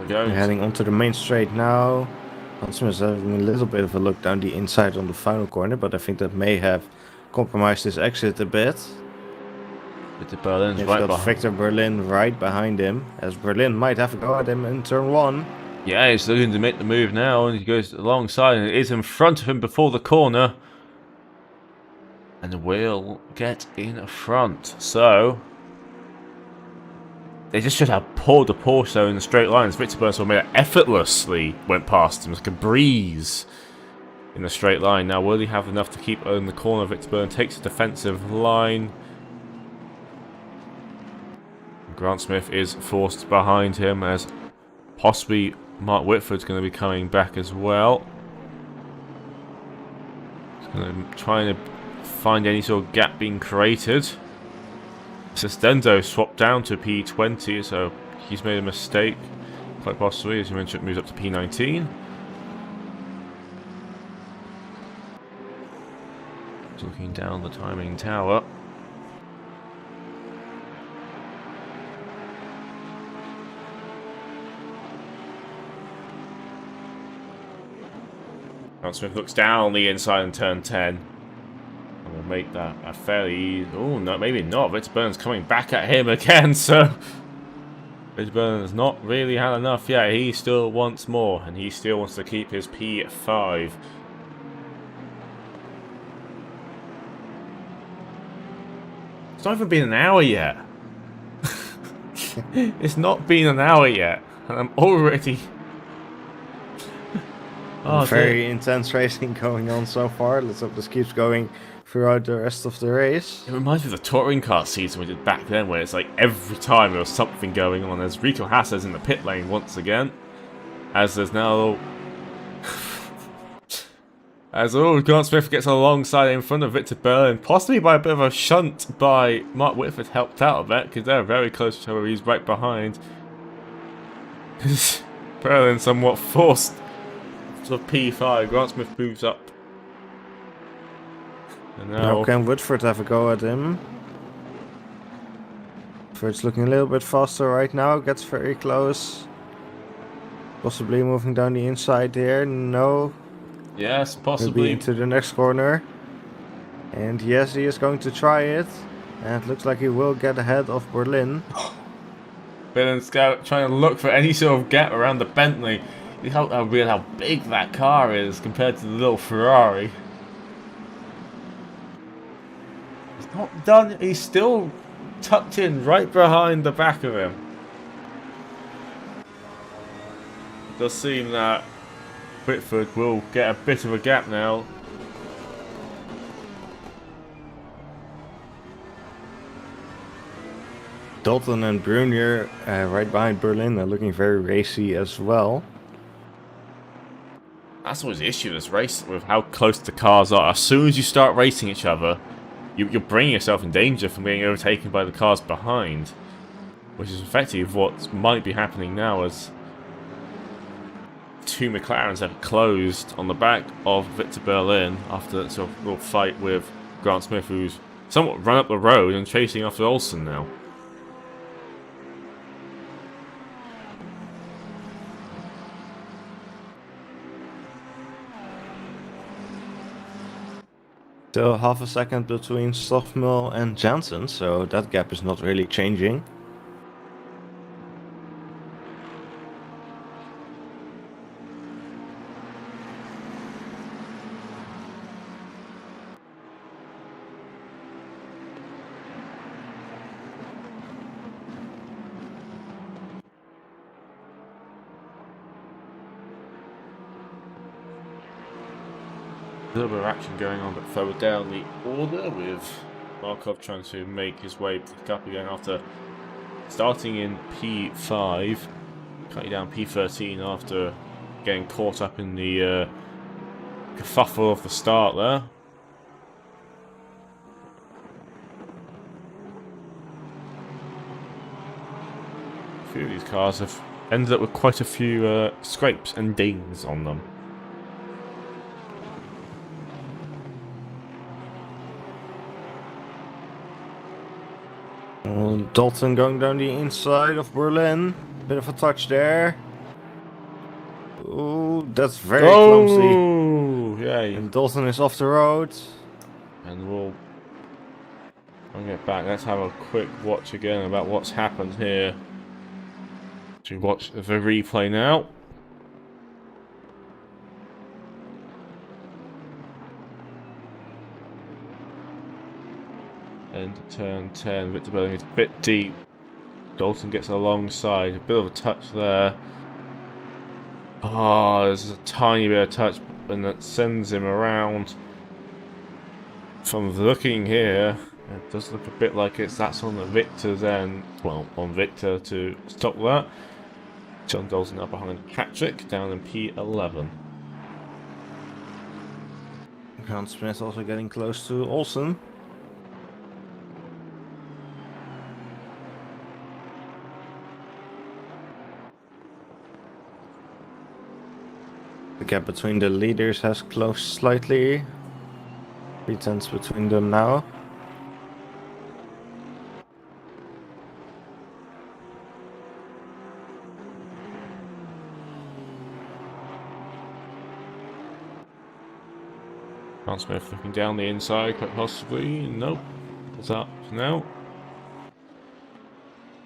They're heading onto the main straight now. Grant-Smith is having a little bit of a look down the inside on the final corner, but I think that may have compromised his exit a bit. Berlin's He's right got behind. Victor Berlin right behind him, as Berlin might have a go at him in turn 1. Yeah, he's looking to make the move now, and he goes alongside, and it is in front of him before the corner. And will get in front. So they just should have pulled the Porsche though in the straight lines. Victor Berlin made it effortlessly, went past him like a breeze in the straight line. Now will he have enough to keep in the corner? Victor Berlin takes a defensive line. Grant Smith is forced behind him, as possibly Mark Whitford's going to be coming back as well. He's going to try and find any sort of gap being created. Sestendo swapped down to P20, so he's made a mistake, quite possibly, as you mentioned, moves up to P19. He's looking down the timing tower. Grant Smith looks down the inside in turn 10. And will make that a fairly... Oh, no, maybe not. Victor Berlin's coming back at him again, so... Victor Berlin has not really had enough yet. He still wants more, and he still wants to keep his P5. It's not even been an hour yet. It's not been an hour yet, and I'm already... Oh, very intense racing going on so far. Let's hope this keeps going throughout the rest of the race. It reminds me of the touring car season we did back then, where it's like every time there was something going on. There's Rico Hasses in the pit lane once again, as there's now... as Grant Smith gets alongside in front of Victor Berlin, possibly by a bit of a shunt by Mark Whitford, helped out a bit, because they're very close to each other. He's right behind. Berlin somewhat forced to P5. Grant Smith moves up. And now can Woodford have a go at him? Woodford's looking a little bit faster right now, gets very close. Possibly moving down the inside here. No. Yes, possibly. Maybe into the next corner. And yes, he is going to try it. And it looks like he will get ahead of Berlin. Berlin's trying to look for any sort of gap around the Bentley. Look how big that car is compared to the little Ferrari. He's not done. He's still tucked in right behind the back of him. It does seem that Whitford will get a bit of a gap now. Dalton and Brunier right behind Berlin are looking very racy as well. That's always the issue in this race, with how close the cars are. As soon as you start racing each other, you're bringing yourself in danger from being overtaken by the cars behind. Which is effectively what might be happening now, as two McLarens have closed on the back of Victor Berlin after that sort of little fight with Grant Smith, who's somewhat run up the road and chasing after Olsen now. Still half a second between Stoffmill and Jansen, so that gap is not really changing. A little bit of action going on, but further down the order with Markov trying to make his way back up again after starting in P5, cutting down P13 after getting caught up in the kerfuffle of the start there. A few of these cars have ended up with quite a few scrapes and dings on them. Dalton going down the inside of Berlin. Bit of a touch there. Ooh, that's very clumsy. Yeah. And Dalton is off the road. And we'll get back. Let's have a quick watch again about what's happened here. To watch the replay now. And turn 10, Victor Bellingham is a bit deep. Dalton gets alongside, a bit of a touch there. Oh, there's a tiny bit of touch, and that sends him around. From looking here, it does look a bit like that's on the Victor's end. Well, on Victor to stop that. John Dalton up behind Patrick, down in P11. Grant Smith also getting close to Olsen. The gap between the leaders has closed slightly. 3/10 between them now. Grant Smith looking down the inside, quite possibly. Nope. What's up now?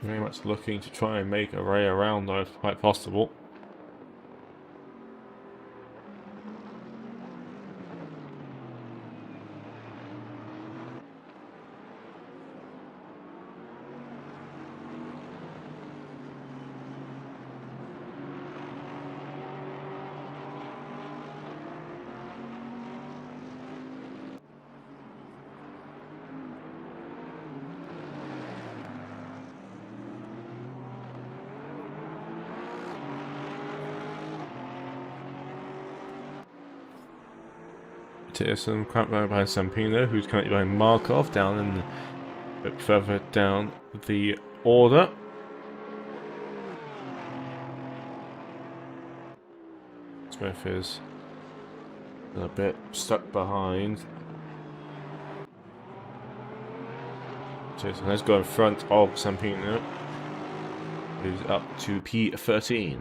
Very much looking to try and make a way around, though, if quite possible. Tierson cramped behind Sampino, who's currently behind Markov, down in a bit further down the order. Smith is a bit stuck behind. Tierson has got in front of Sampino, who's up to P13.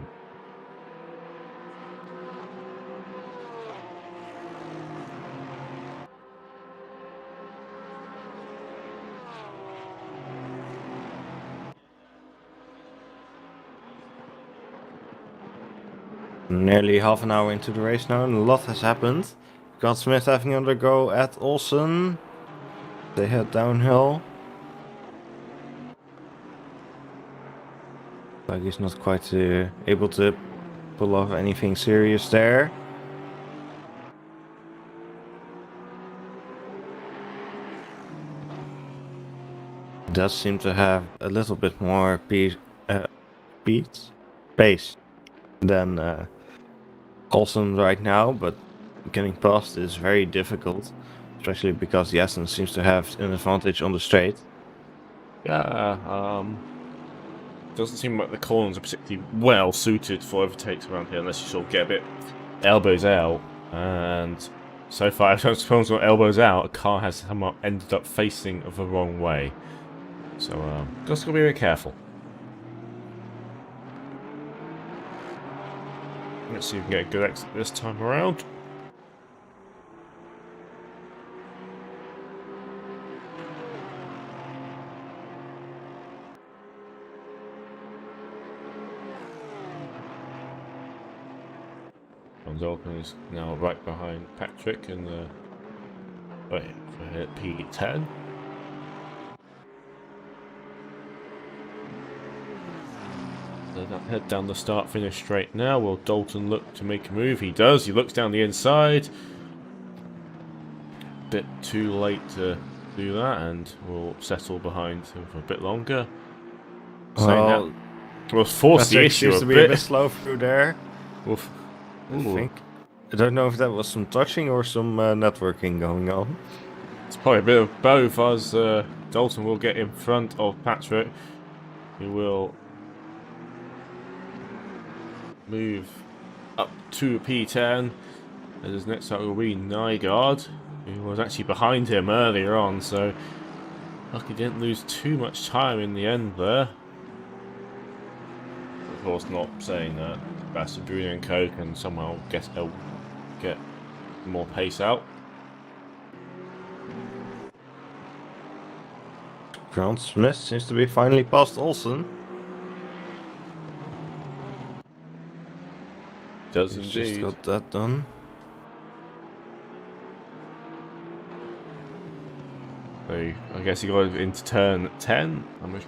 Nearly half an hour into the race now, and a lot has happened. Grant Smith having another go at Olsen. They head downhill. Like he's not quite able to pull off anything serious there. Does seem to have a little bit more pace than Olsen right now, but getting past is very difficult, especially because Yassen seems to have an advantage on the straight. Yeah, doesn't seem like the corners are particularly well suited for overtakes around here, unless you sort of get a bit elbows out. And so far, if someone's got elbows out, a car has somehow ended up facing the wrong way. So, just gotta be very careful. Let's see if we can get a good exit this time around. And Dalton is now right behind Patrick in the P10. So that head down the start-finish straight now. Will Dalton look to make a move? He does. He looks down the inside. Bit too late to do that, and will settle behind him for a bit longer. Well, we'll force the issue seems to be a bit slow through there. I think. I don't know if that was some touching or some networking going on. It's probably a bit of both, as Dalton will get in front of Patrick. He will move up to P10. And his next up will be Nygaard, who was actually behind him earlier on, so lucky didn't lose too much time in the end there. Of course, not saying that Sebastian Bruno and Co can somehow get more pace out. Grant Smith seems to be finally past Olsen. Does He's indeed. just got that done. So I guess he got into turn 10.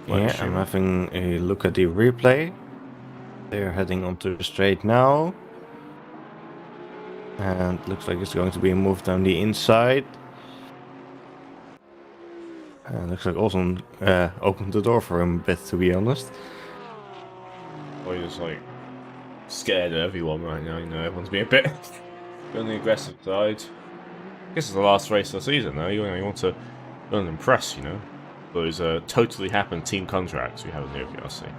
Yeah, I'm having a look at the replay. They're heading onto the straight now. And looks like it's going to be a move down the inside. Looks like Olsen opened the door for him a bit, to be honest. Well, he's just like scared of everyone right now. You know, everyone's being a bit on the aggressive side. I guess it's the last race of the season, though. You want to impress, you know. Those totally happened team contracts we have in the OVRC.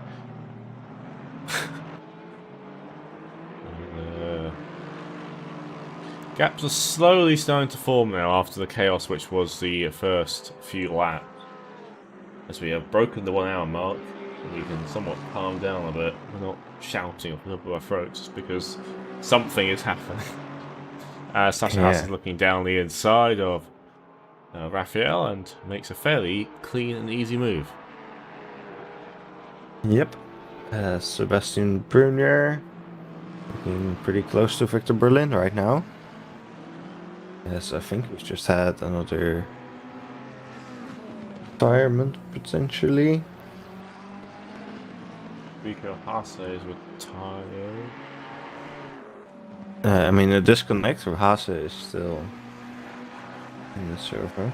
Gaps are slowly starting to form now after the chaos which was the first few laps. As we have broken the 1 hour mark, and we can somewhat calm down a bit. We're not shouting off the top of our throats because something is happening. Sasha Haas is looking down the inside of Raphael and makes a fairly clean and easy move. Yep. Sebastian Brunner looking pretty close to Victor Berlin right now. Yes, I think we've just had another retirement potentially. Rico Haase is retired. I mean, a disconnect for Haase is still in the server.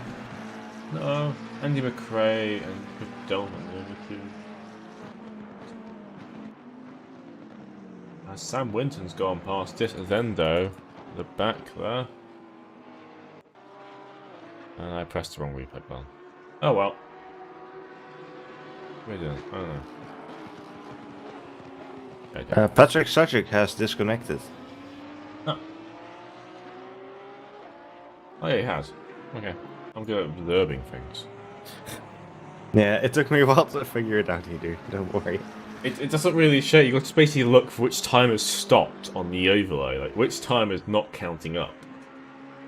No, Andy McRae and Chris Delman are the two. Sam Winton's gone past this Zendo, the back there. And I pressed the wrong replay button. Oh well. What are we doing? I don't know. Okay. Patrick Sajik has disconnected. Oh. Oh yeah, he has. Okay. I'm good at observing things. Yeah, it took me a while to figure it out, dude. Don't worry. It doesn't really show. You've got to basically look for which time has stopped on the overlay. Like, which time is not counting up.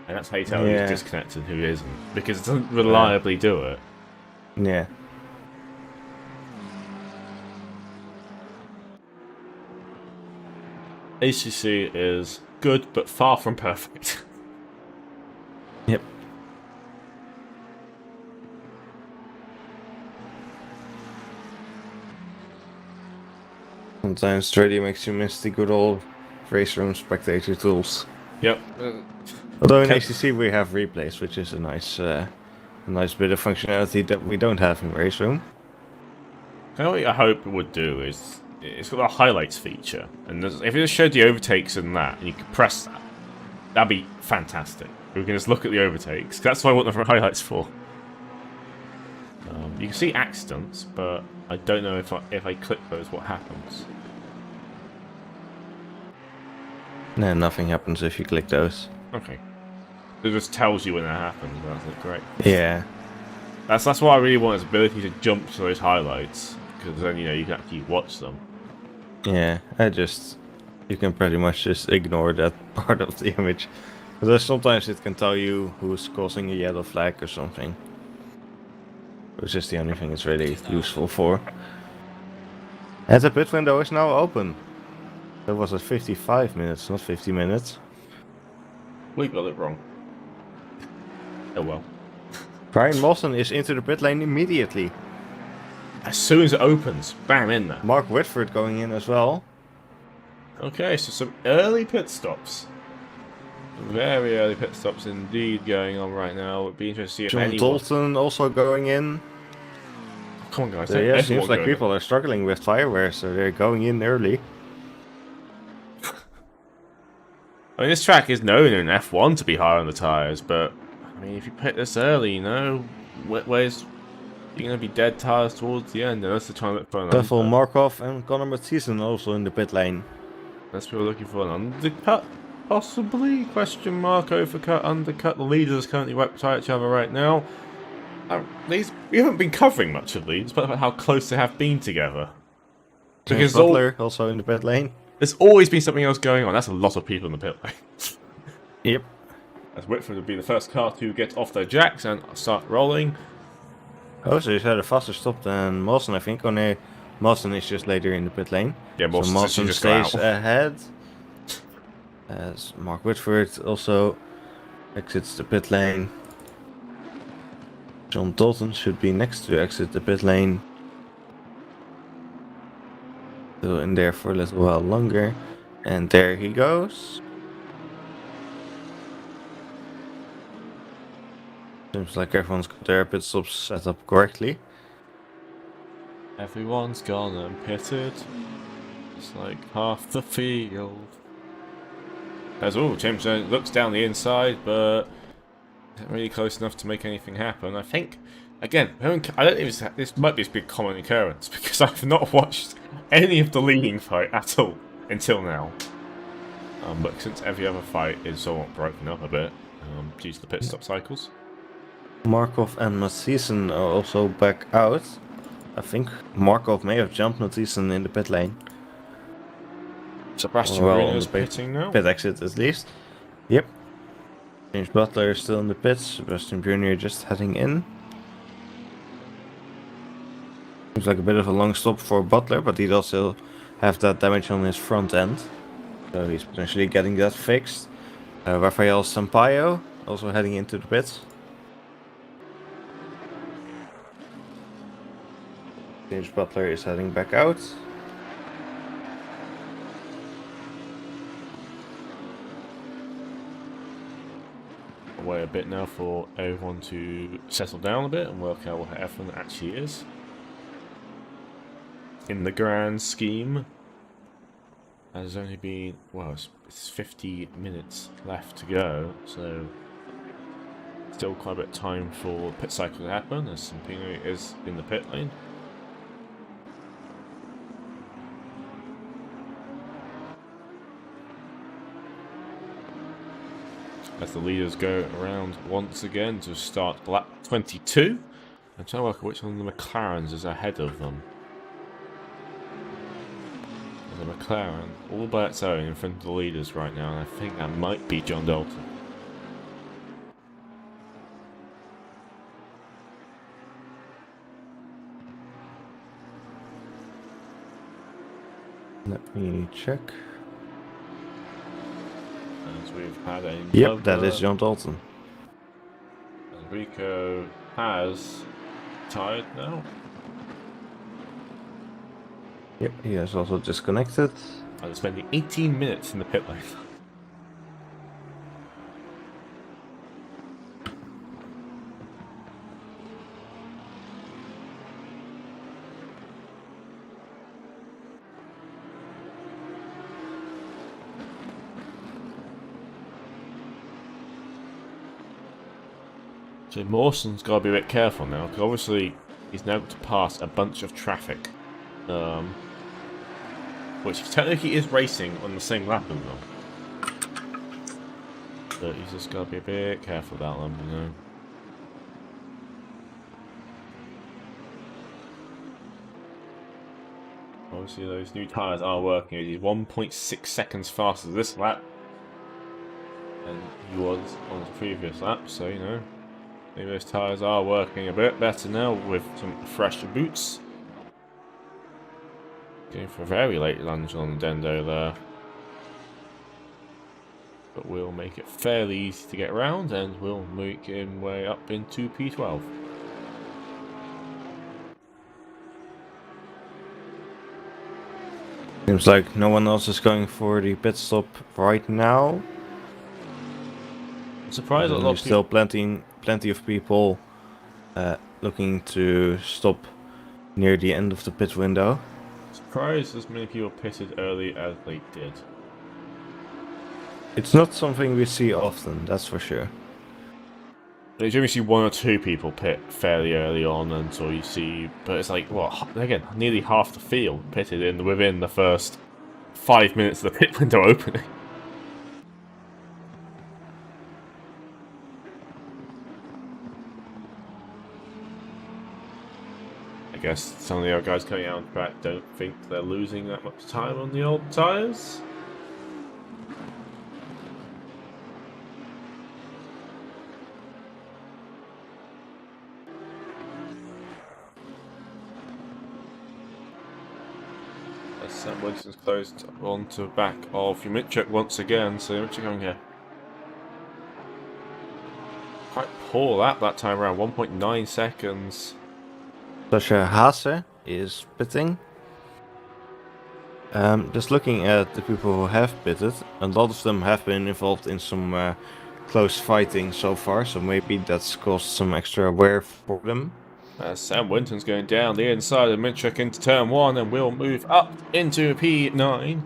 And that's how you tell who's disconnected and who isn't. Because it doesn't reliably do it. Yeah. ACC is good, but far from perfect. Yep. Sometimes trading makes you miss the good old race room spectator tools. Yep. Although in ACC we have replays, which is a nice bit of functionality that we don't have in race room. You know what I hope it would do is it's got a highlights feature, and if it just showed the overtakes and that, and you could press that, that'd be fantastic. We can just look at the overtakes. That's what I want the highlights for. You can see accidents, but I don't know if I click those, what happens. No, nothing happens if you click those. Okay. It just tells you when that happens. That's great. Yeah. That's what I really want, is the ability to jump to those highlights, because then you can actually watch them. Yeah, you can pretty much just ignore that part of the image. Because sometimes it can tell you who's causing a yellow flag or something. Which is the only thing it's really useful for. And the pit window is now open. That was at 55 minutes, not 50 minutes. We got it wrong. Oh well. Brian Mawson is into the pit lane immediately. As soon as it opens, bam, in there. Mark Whitford going in as well. Okay, so some early pit stops. Very early pit stops indeed going on right now. It'd be interesting to see if John anyone... Dalton also going in. Come on, guys. So yeah, everyone seems like going people are struggling with fireware, so they're going in early. I mean, this track is known in F1 to be high on the tyres, but I mean, if you pit this early, you know, where's you're going to be dead tyres towards the end, unless they're trying to look for an Pavel undercut. Markov and Conor Mathieson also in the pit lane. Unless people are looking for an undercut, possibly? Question mark, overcut, undercut. The leaders currently wrapped by each other right now. We haven't been covering much of these, but about how close they have been together. James Butler also in the pit lane. There's always been something else going on. That's a lot of people in the pit lane. Yep. As Whitford would be the first car to get off their jacks and start rolling. Oh, so he's had a faster stop than Mawson, I think. Oh no, Mawson is just later in the pit lane. Yeah, so Mawson just stays ahead. As Mark Whitford also exits the pit lane. John Dalton should be next to exit the pit lane. Still in there for a little while longer. And there he goes. Seems like everyone's got their pit stops set up correctly. Everyone's gone and pitted. It's like half the field. As James looks down the inside, but isn't really close enough to make anything happen. I think, again, I don't think this might be a big common occurrence because I've not watched any of the leading fight at all until now. But since every other fight is somewhat broken up a bit due to the pit stop cycles. Markov and Mathieson are also back out. I think Markov may have jumped Mathieson in the pit lane. Sebastian Well, Bruno's pitting now. Pit exit at least. Yep. James Butler is still in the pits. Sebastian Bruno just heading in. Seems like a bit of a long stop for Butler, but he'd also have that damage on his front end. So he's potentially getting that fixed. Rafael Sampaio also heading into the pits. James Butler is heading back out. Wait a bit now for everyone to settle down a bit and work out what F1 actually is. In the grand scheme, there's only been, well, it's 50 minutes left to go, so still quite a bit of time for pit cycle to happen, as Sampino is in the pit lane. As the leaders go around once again to start lap 22. I'm trying to work out which one of the McLarens is ahead of them. There's a McLaren all by its own in front of the leaders right now, and I think that might be John Dalton. Let me check. As we've had a Yep, that is John Dalton. Enrico has tired now. Yep, he has also disconnected. After spending 18 minutes in the pit lane. So Mawson's got to be a bit careful now, because obviously he's now got to pass a bunch of traffic. Which technically is racing on the same lap as them. But he's just got to be a bit careful about them, you know. Obviously those new tyres are working. He's 1.6 seconds faster this lap than he was on his previous lap, so you know. Maybe those tyres are working a bit better now with some fresher boots. Going for a very late lunge on the Dendo there. but we'll make it fairly easy to get around, and we'll make him way up into P12. Seems like no one else is going for the pit stop right now. I'm surprised a lot of There's still plenty of people looking to stop near the end of the pit window. Surprised as many people pitted early as they did. It's not something we see often, that's for sure. You generally see 1 or 2 people pit fairly early on until you see, but it's like, what, again, nearly half the field pitted in within the first 5 minutes of the pit window opening. I guess some of the other guys coming out on the track don't think they're losing that much time on the old tyres. Sam Winston's closed onto the back of Yamichuk once again, so Yamichuk going here. Quite poor that time around, 1.9 seconds. Sasha Hase is pitting. Just looking at the people who have pitted, a lot of them have been involved in some close fighting so far, so maybe that's caused some extra wear for them. Sam Winton's going down the inside of Yamichuk into turn 1 and will move up into P9.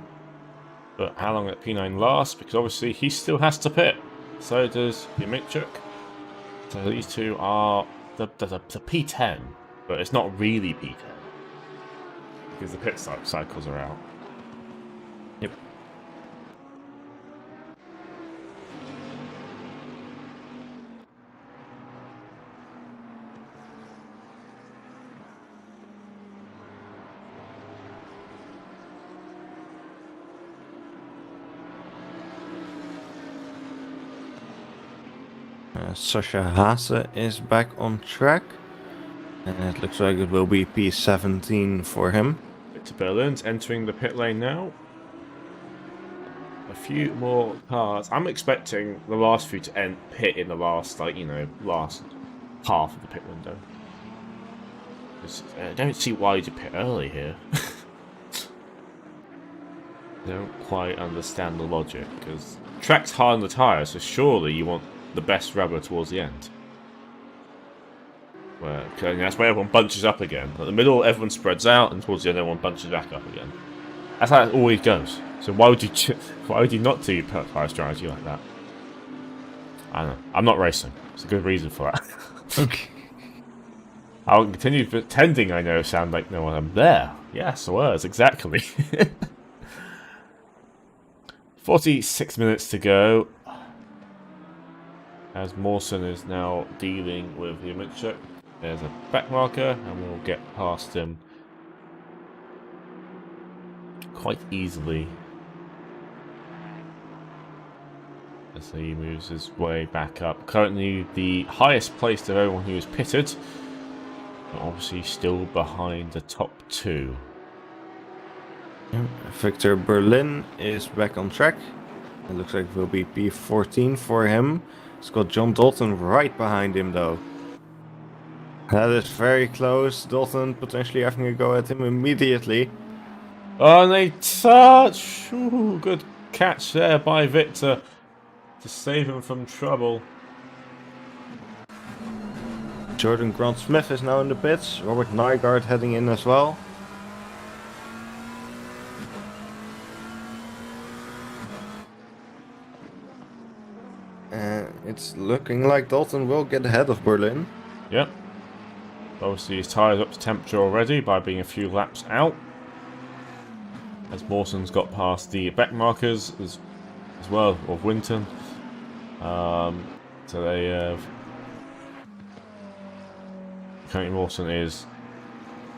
But how long that P9 lasts, because obviously he still has to pit. So does Yamichuk. So these two are the P10, but it's not really P10. Because the pit cycles are out. Yep. Sasha Hase is back on track, and it looks like it will be P17 for him. Victor Berlin's entering the pit lane now. A few more cars. I'm expecting the last few to pit in the last, last half of the pit window. I don't see why you pit early here. I don't quite understand the logic, because track's hard on the tyres, so surely you want the best rubber towards the end. That's where everyone bunches up again. At the middle, everyone spreads out, and towards the end, everyone bunches back up again. That's how it always goes. So why would you not do tyre strategy like that? I don't know. I'm not racing. It's a good reason for that. Okay. I'll continue pretending I know sound like no one. I'm there. Yes, words, exactly. 46 minutes to go. As Mawson is now dealing with Yamichuk. There's a back marker, and we'll get past him quite easily as he moves his way back up. Currently the highest placed of everyone who is pitted, but obviously still behind the top 2. Victor Berlin is back on track. It looks like it will be P14 for him. It's got John Dalton right behind him though. That is very close. Dalton potentially having a go at him immediately. Oh, and they touch! Ooh, good catch there by Victor to save him from trouble. Jordan Grant-Smith is now in the pits. Robert Nygaard heading in as well. It's looking like Dalton will get ahead of Berlin. Yep. Obviously his tyres up to temperature already by being a few laps out. As Mawson's got past the back markers as well, of Winton. So they have... Currently Mawson is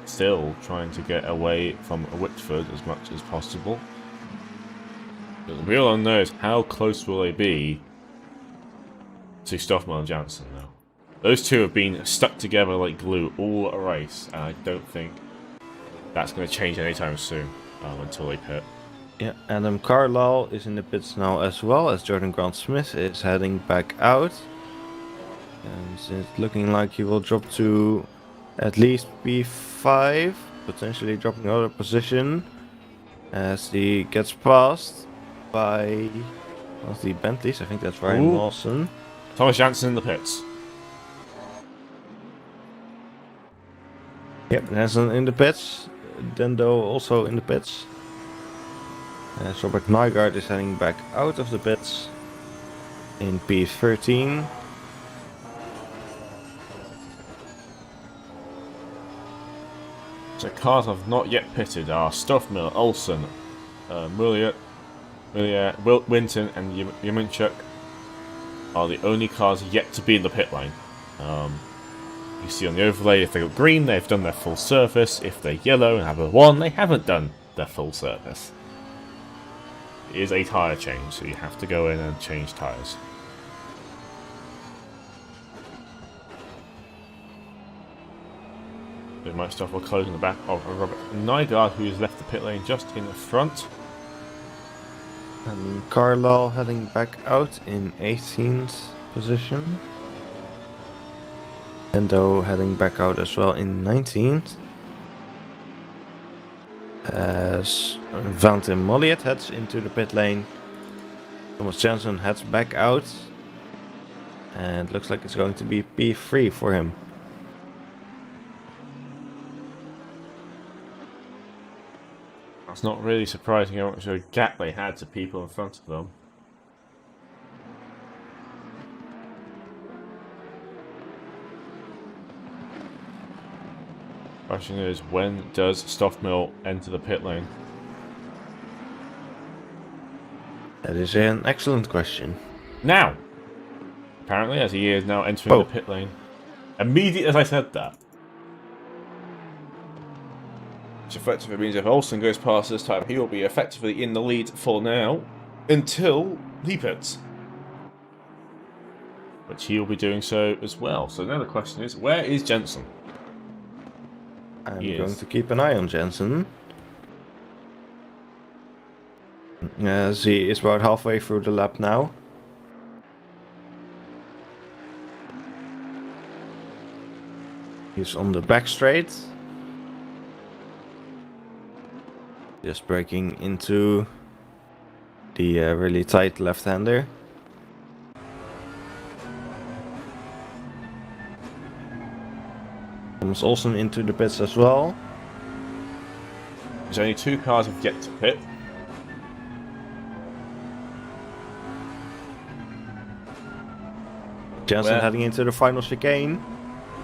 still trying to get away from Whitford as much as possible. But the real unknown is how close will they be to Stoffman and Janssen now. Those two have been stuck together like glue all a race, and I don't think that's going to change anytime soon until they pit. Yeah, Adam Carlisle is in the pits now as well, as Jordan Grant Smith is heading back out. And it's looking like he will drop to at least P5, potentially dropping out of position as he gets passed by one of the Bentleys. I think that's Ryan Ooh. Lawson. Thomas Jansen in the pits. Yep, Hansen in the pits. Dendo also in the pits. As Robert Nygaard is heading back out of the pits in P13. So cars have not yet pitted are Stoffmill, Olsen, Williot, Winton and Yaminchuk are the only cars yet to be in the pit lane. You see on the overlay, if they got green, they've done their full service. If they're yellow and have a 1, they haven't done their full service. It is a tyre change, so you have to go in and change tyres. So Mike Stoff will close in the back of Robert Nygaard, who has left the pit lane just in the front. And Carlisle heading back out in 18th position. Dendo heading back out as well in 19th. As Valentin Molliet heads into the pit lane. Thomas Jansen heads back out. And looks like it's going to be P3 for him. It's not really surprising how much of a gap they had to people in front of them. Question is, when does Stoffmill enter the pit lane? That is an excellent question. Now! Apparently, as he is now entering the pit lane. Immediately as I said that. Which effectively means if Olsen goes past this time, he will be effectively in the lead for now. Until he pits. Which he will be doing so as well. So now the question is, where is Jensen? I'm going to keep an eye on Jensen. As he is about halfway through the lap now. He's on the back straight. Just braking into the really tight left-hander. Thomas Olsen into the pits as well. There's only 2 cars have yet to pit. Jensen heading into the final chicane.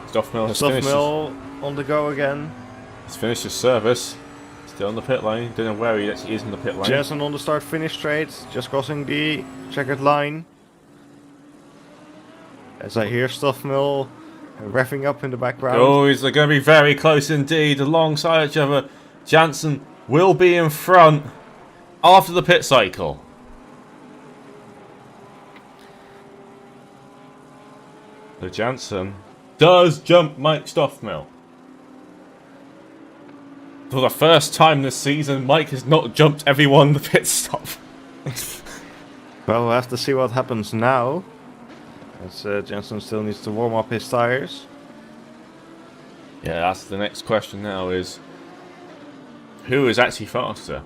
Stoffmill has finished. Stoffmill on the go again. He's finished his service. Still in the pit lane. Don't know where he actually is in the pit lane. Jensen on the start-finish straight, just crossing the checkered line. As I hear Stoffmill revving up in the background. Oh, he's going to be very close indeed, alongside each other. Jansen will be in front after the pit cycle. So Jansen does jump Mike Stoffmill. For the first time this season, Mike has not jumped everyone in the pit stop. Well, we'll have to see what happens now. As Jensen still needs to warm up his tires. Yeah, that's the next question now is, who is actually faster?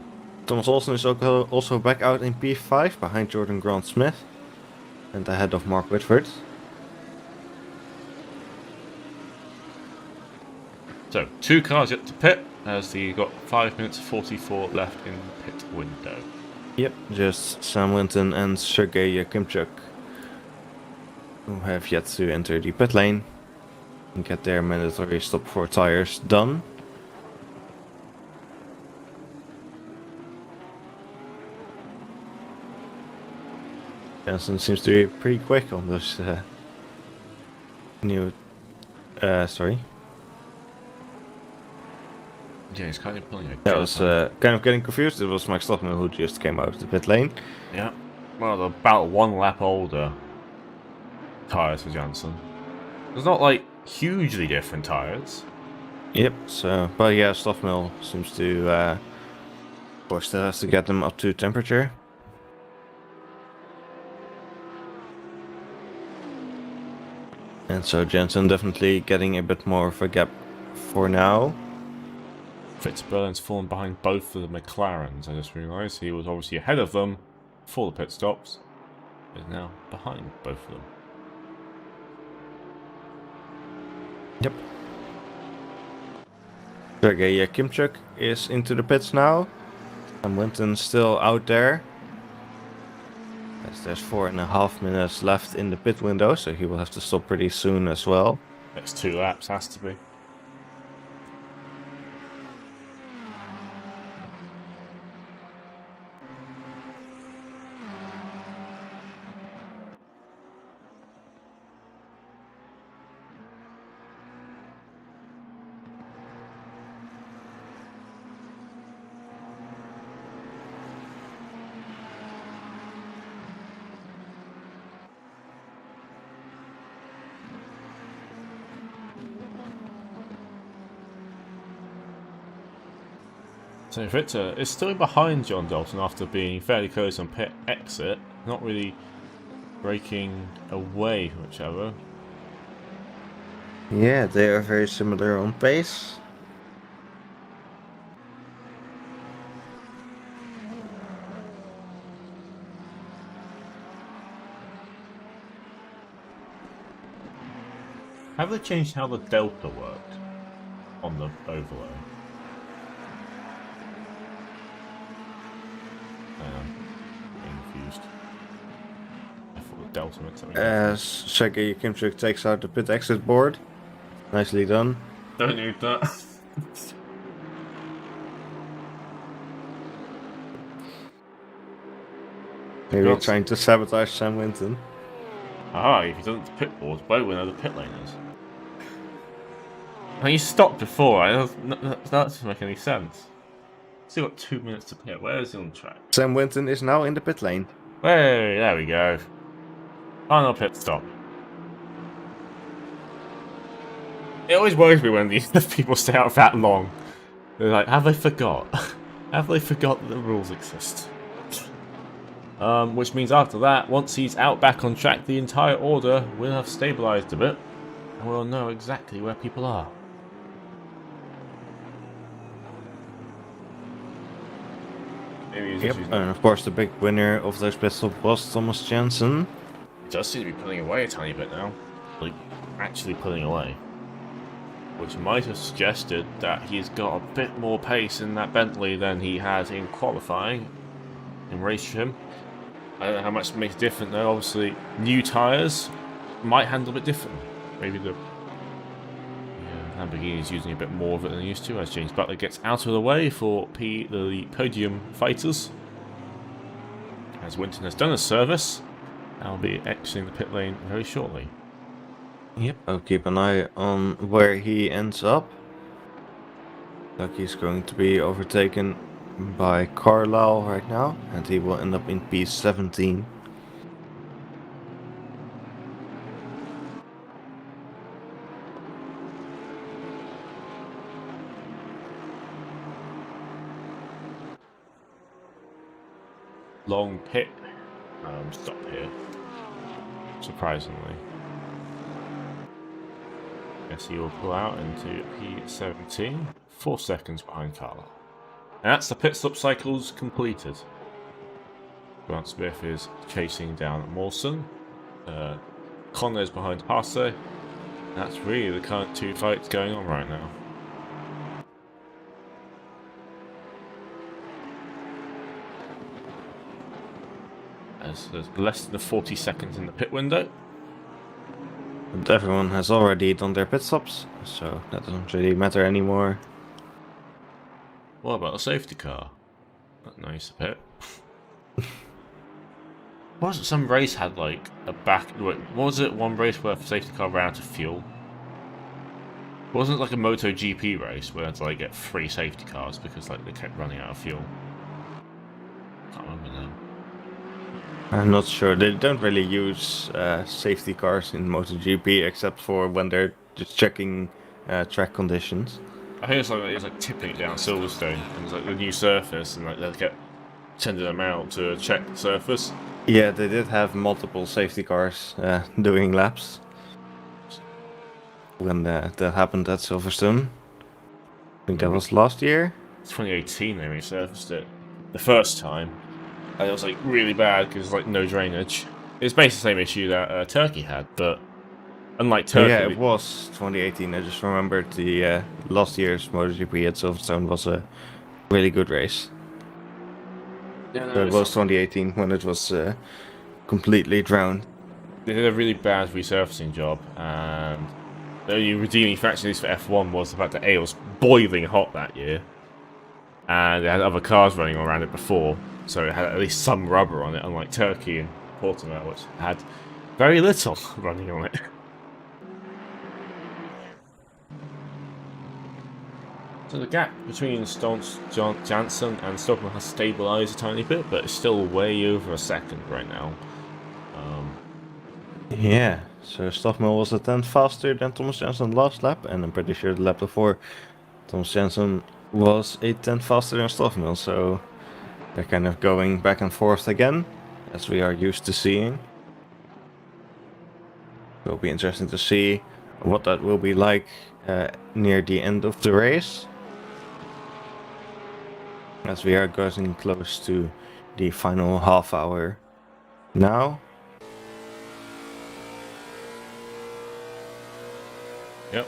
Thomas Olsen is also back out in P5 behind Jordan Grant Smith. And ahead of Mark Whitford. So, 2 cars yet to pit, as he got 5 minutes 44 left in the pit window. Yep, just Sam Linton and Sergei Yakimchuk, who have yet to enter the pit lane and get their mandatory stop for tires done. Jensen seems to be pretty quick on those sorry. Yeah, he's kind of pulling a I was kind of getting confused. It was Mike Stoffman who just came out of the pit lane. Yeah. Well, they're about 1 lap older tyres for Jansen. There's not like hugely different tyres. Yep, so, but yeah, Stoffmill seems to Of course, still has to get them up to temperature. And so Jensen definitely getting a bit more of a gap for now. Fitzberlin's fallen behind both of the McLarens, I just realised. He was obviously ahead of them for the pit stops, is now behind both of them. Yep. Sergei Yakimchuk is into the pits now. And Winton's still out there. As there's 4.5 minutes left in the pit window, so he will have to stop pretty soon as well. Next 2 laps has to be. So Ritter is still behind John Dalton after being fairly close on pit exit, not really breaking away from each other. Yeah, they are very similar on pace. Have they changed how the delta worked on the overlay? Getting confused. I thought the delta meant something As Sergei Yakimchuk takes out the pit exit board. Nicely done. Don't need that. Maybe God. trying to sabotage Sam Winton. If he doesn't pit board, why we know the pit lane is? And he stopped before. That doesn't make any sense. Still got 2 minutes to pit. Where is he on the track? Sam Winton is now in the pit lane. Hey, there we go. Final pit stop. It always worries me when these people stay out that long. They're like, have they forgot? Have they forgot that the rules exist? Which means after that, once he's out back on track, the entire order will have stabilised a bit. And we'll know exactly where people are. Yep, and of course the big winner of those pit stops was Thomas Jensen. He does seem to be pulling away a tiny bit now. Like, actually pulling away. Which might have suggested that he's got a bit more pace in that Bentley than he had in qualifying in race trim. I don't know how much it makes different though. Obviously, new tyres might handle a bit differently. Maybe the Lamborghini is using a bit more of it than they used to, as James Butler gets out of the way for the podium fighters. As Winton has done a service, I'll be exiting the pit lane very shortly. Yep, I'll keep an eye on where he ends up. Like he's going to be overtaken by Carlisle right now, and he will end up in P17. Long pit stop here, surprisingly. Guess he will pull out into P17, 4 seconds behind Carla. And that's the pit stop cycles completed. Grant Smith is chasing down Mawson. Connor's behind Hasse. That's really the current 2 fights going on right now. As there's less than 40 seconds in the pit window. And everyone has already done their pit stops, so that doesn't really matter anymore. What about a safety car? That's nice a bit. Wasn't some race had like a back? Wait, was it one race where the safety car ran out of fuel? Wasn't it like a MotoGP race where they had to like get 3 safety cars because like they kept running out of fuel? Can't remember now. I'm not sure. They don't really use safety cars in MotoGP except for when they're just checking track conditions. I think it was like tipping it down Silverstone, and it was like the new surface, and like they kept sending them out to check the surface. Yeah, they did have multiple safety cars doing laps when that happened at Silverstone. I think that was last year. 2018 they resurfaced it the first time, and it was like really bad because like no drainage. It's basically the same issue that Turkey had, but unlike Turkey, Yeah, it was 2018. I just remembered the last year's MotoGP at Silverstone was a really good race. yeah, So it was 2018 when it was completely drowned. they did a really bad resurfacing job, and the only redeeming factor for F1 was the fact that it was boiling hot that year, and they had other cars running around it before, so it had at least some rubber on it, unlike Turkey and Portimao, which had very little running on it. So the gap between Janssen and Stockman has stabilised a tiny bit, but it's still way over a second right now. Yeah, so Stoffel was a tenth faster than Thomas Jensen last lap, and I'm pretty sure the lap before Thomas Jensen was a tenth faster than Stoffel, so they're kind of going back and forth again, as we are used to seeing. It'll be interesting to see what that will be like near the end of the race, as we are getting close to the final half hour now. Yep.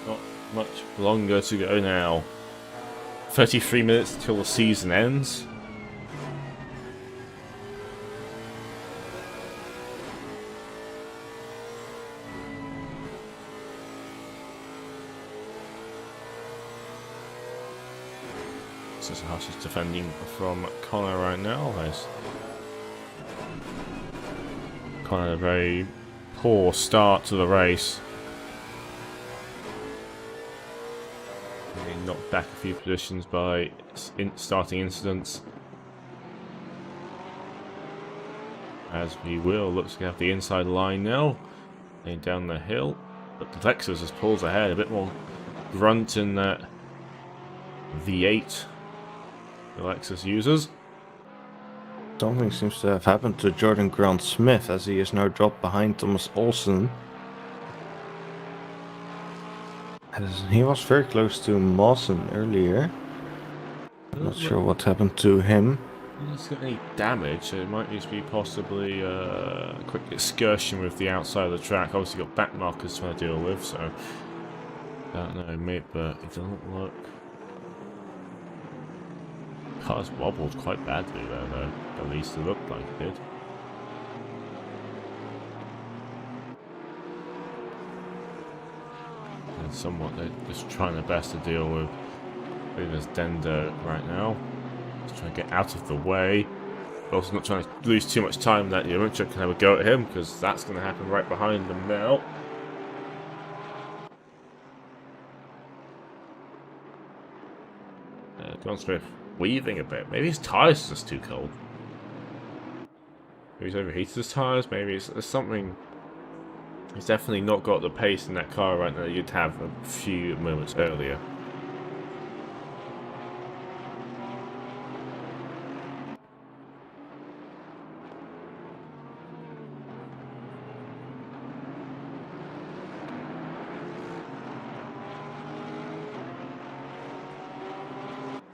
Not much longer to go now. 33 minutes till the season ends. This is how she's defending from Connor right now. As Connor had a very poor start to the race. He knocked back a few positions by starting incidents. As we will, looks to have the inside line now. Going down the hill. But the Lexus just pulls ahead, a bit more grunt in that V8 the Lexus uses. Something seems to have happened to Jordan Grant Smith, as he is now dropped behind Thomas Olsen. As he was very close to Mawson earlier. Not sure what happened to him. He's got any damage, so it might just be possibly a quick excursion with the outside of the track. Obviously got back markers to deal with, so don't know, mate, but it doesn't look. Car's wobbled quite badly there, though. At least it looked like it did. And somewhat they're just trying their best to deal with. There's Dendo right now. Just trying to get out of the way. But also not trying to lose too much time that Yamacha can have a go at him, because that's going to happen right behind them now. John Smith weaving a bit. Maybe his tyres are just too cold. Maybe he's overheated his tyres. Maybe it's something. He's definitely not got the pace in that car right now that you'd have a few moments earlier.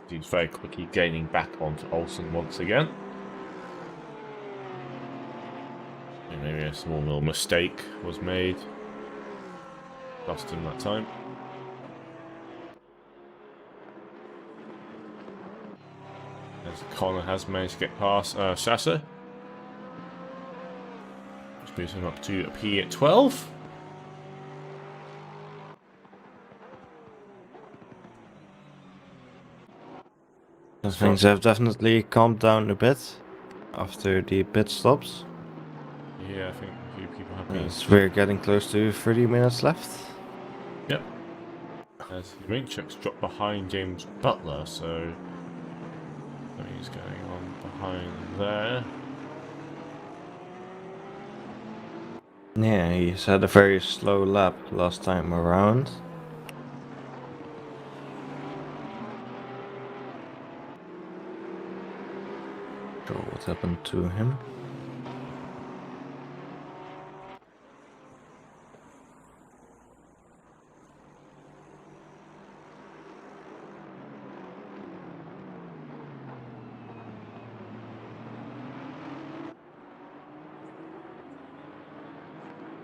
He's very quickly gaining back onto Olsen once again. And maybe a small little mistake was made. Lost him that time. As Connor has managed to get past Sasa. Which moves him up to P12. Things have definitely calmed down a bit after the pit stops. Yeah, I think a few people have been. As we're getting close to 30 minutes left. Yep. As Rinchuk's dropped behind James Butler, so he's going on behind there. Yeah, he's had a very slow lap last time around. happened to him.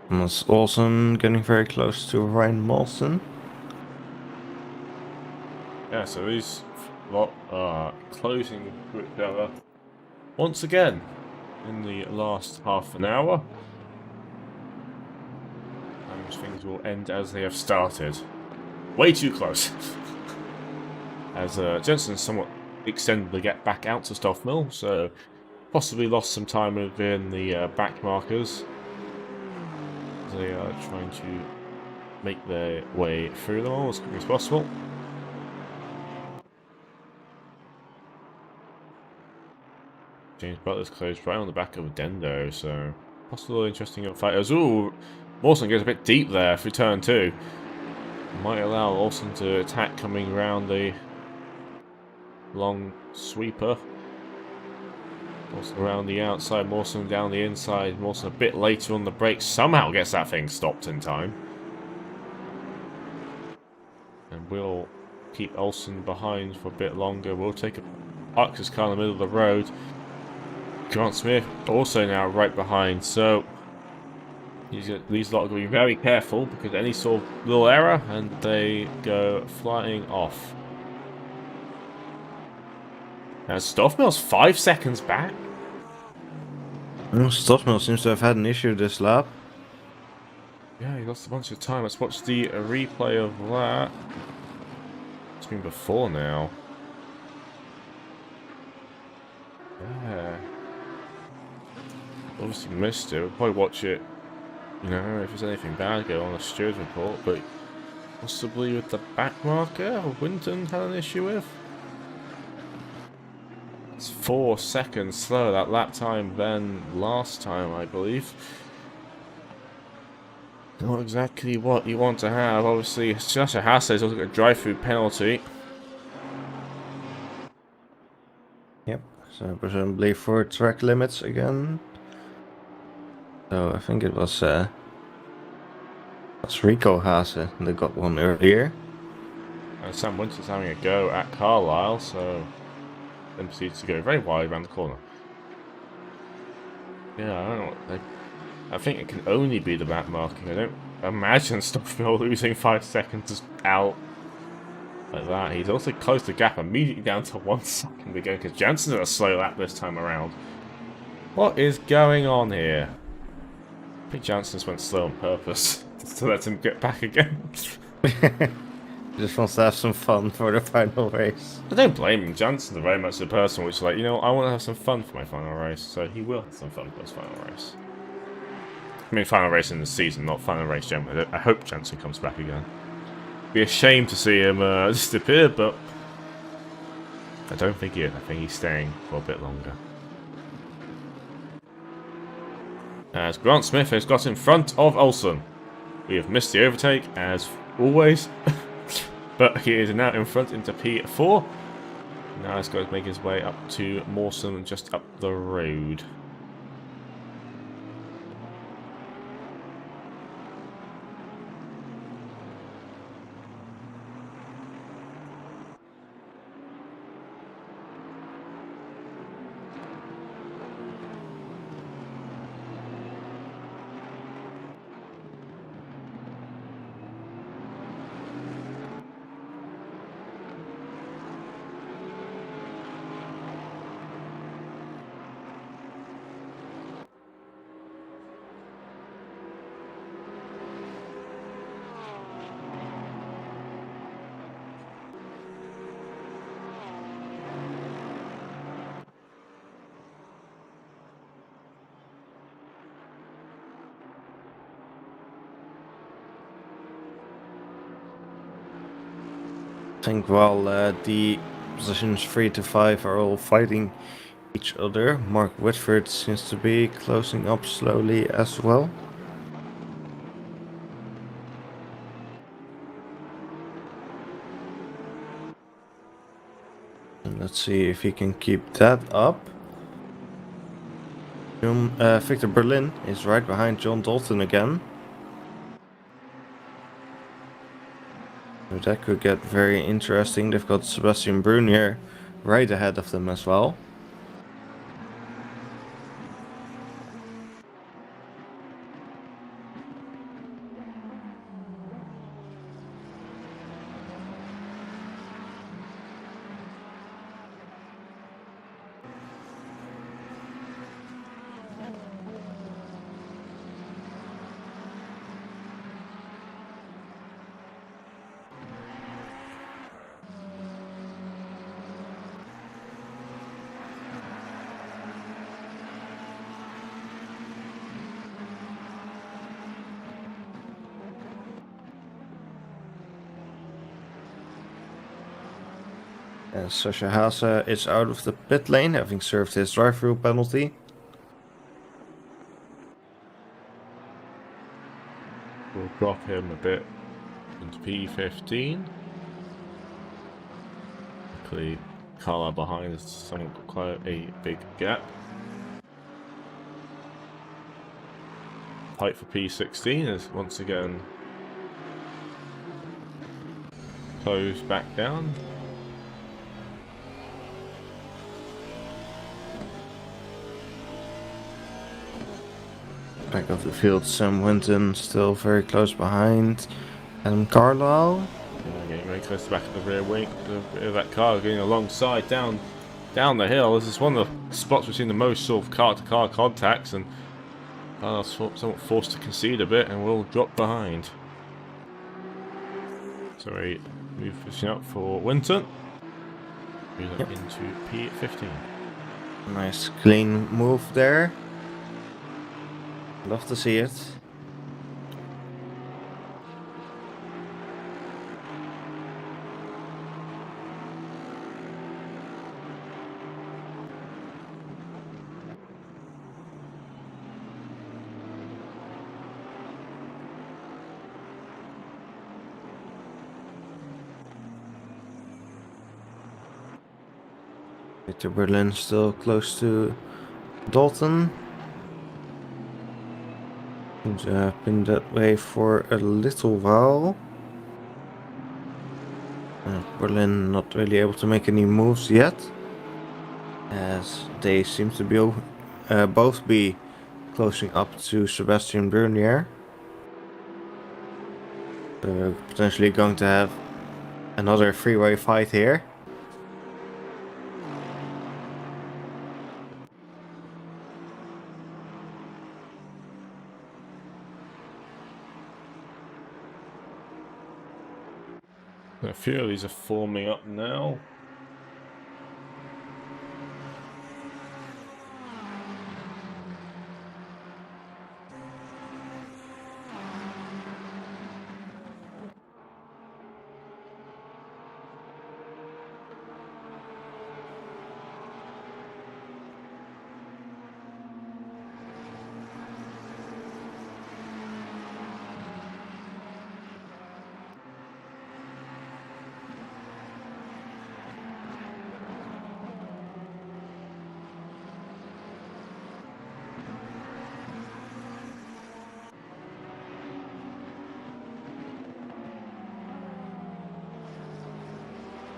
Thomas Olsen getting very close to Ryan Molson. Yeah, so these lot are closing with each other once again in the last half an hour. And things will end as they have started. Way too close. As Jensen somewhat extended the get back out to Stoff Mill, so possibly lost some time within the back markers. They are trying to make their way through them all as quickly as possible. James Butler's closed right on the back of Dendo, so possibly interesting fighters. Ooh, Mawson goes a bit deep there through turn 2. Might allow Olsen to attack coming around the long sweeper. Mawson around the outside, Mawson down the inside. Mawson a bit later on the break, somehow gets that thing stopped in time. And we'll keep Olsen behind for a bit longer. We'll take a Arcus car in the middle of the road. Grant Smith also now right behind, so these lot are going to be very careful because any sort of little error and they go flying off. Now Stoffmill's 5 seconds back. Stoffmill seems to have had an issue this lap. Yeah, he lost a bunch of time. Let's watch the replay of that. It's been before now. Yeah. Obviously missed it. We'll probably watch it, you know, if there's anything bad go on the stewards report, but possibly with the back marker Winton had an issue with. It's 4 seconds slower that lap time than last time, I believe. Not exactly what you want to have. Obviously, Sasha Hasse has also got a drive-through penalty. Yep, so presumably for track limits again. So I think it was Rico Haase that got one earlier. And Sam Winter's having a go at Carlisle, so then proceeds to go very wide around the corner. Yeah, I don't know. I think it can only be the back marking. I don't imagine Stoffmill losing 5 seconds out like that. He's also closed the gap immediately down to 1 second again because Jansen's in a slow lap this time around. What is going on here? I think Jansen's went slow on purpose to let him get back again. Just wants to have some fun for the final race. I don't blame him. Jansen's very much the person which is like, you know, I want to have some fun for my final race, so he will have some fun for his final race. I mean, final race in the season, not final race generally. I hope Jansen comes back again. Be a shame to see him disappear, but I don't think he is. I think he's staying for a bit longer. As Grant Smith has got in front of Olsen. We have missed the overtake, as always. But he is now in front into P4. Now he's got to make his way up to Mawson, just up the road. I think while the positions 3 to 5 are all fighting each other, Mark Whitford seems to be closing up slowly as well. And let's see if he can keep that up. Victor Berlin is right behind John Dalton again. So that could get very interesting. They've got Sebastian Brunier right ahead of them as well. And Sasha Haase is out of the pit lane, having served his drive-through penalty. We'll drop him a bit into P15. Luckily, Carla behind has somewhat got quite a big gap. Height for P16 is once again closed back down. Back of the field, Sam Winton still very close behind. Adam Carlisle. Yeah, getting very close to the back of the rear wing, the rear of that car, getting alongside down the hill. This is one of the spots we've seen the most sort of car-to-car contacts, and Carlisle's somewhat forced to concede a bit and will drop behind. So a move pushing up for Winton. Move up into P15. Nice clean move there. Love to see it. Victor Berlin still close to Dalton. He's been that way for a little while. Berlin not really able to make any moves yet, as they seem to be both be closing up to Sebastian Brunier. So potentially going to have another freeway fight here. A few of these are forming up now.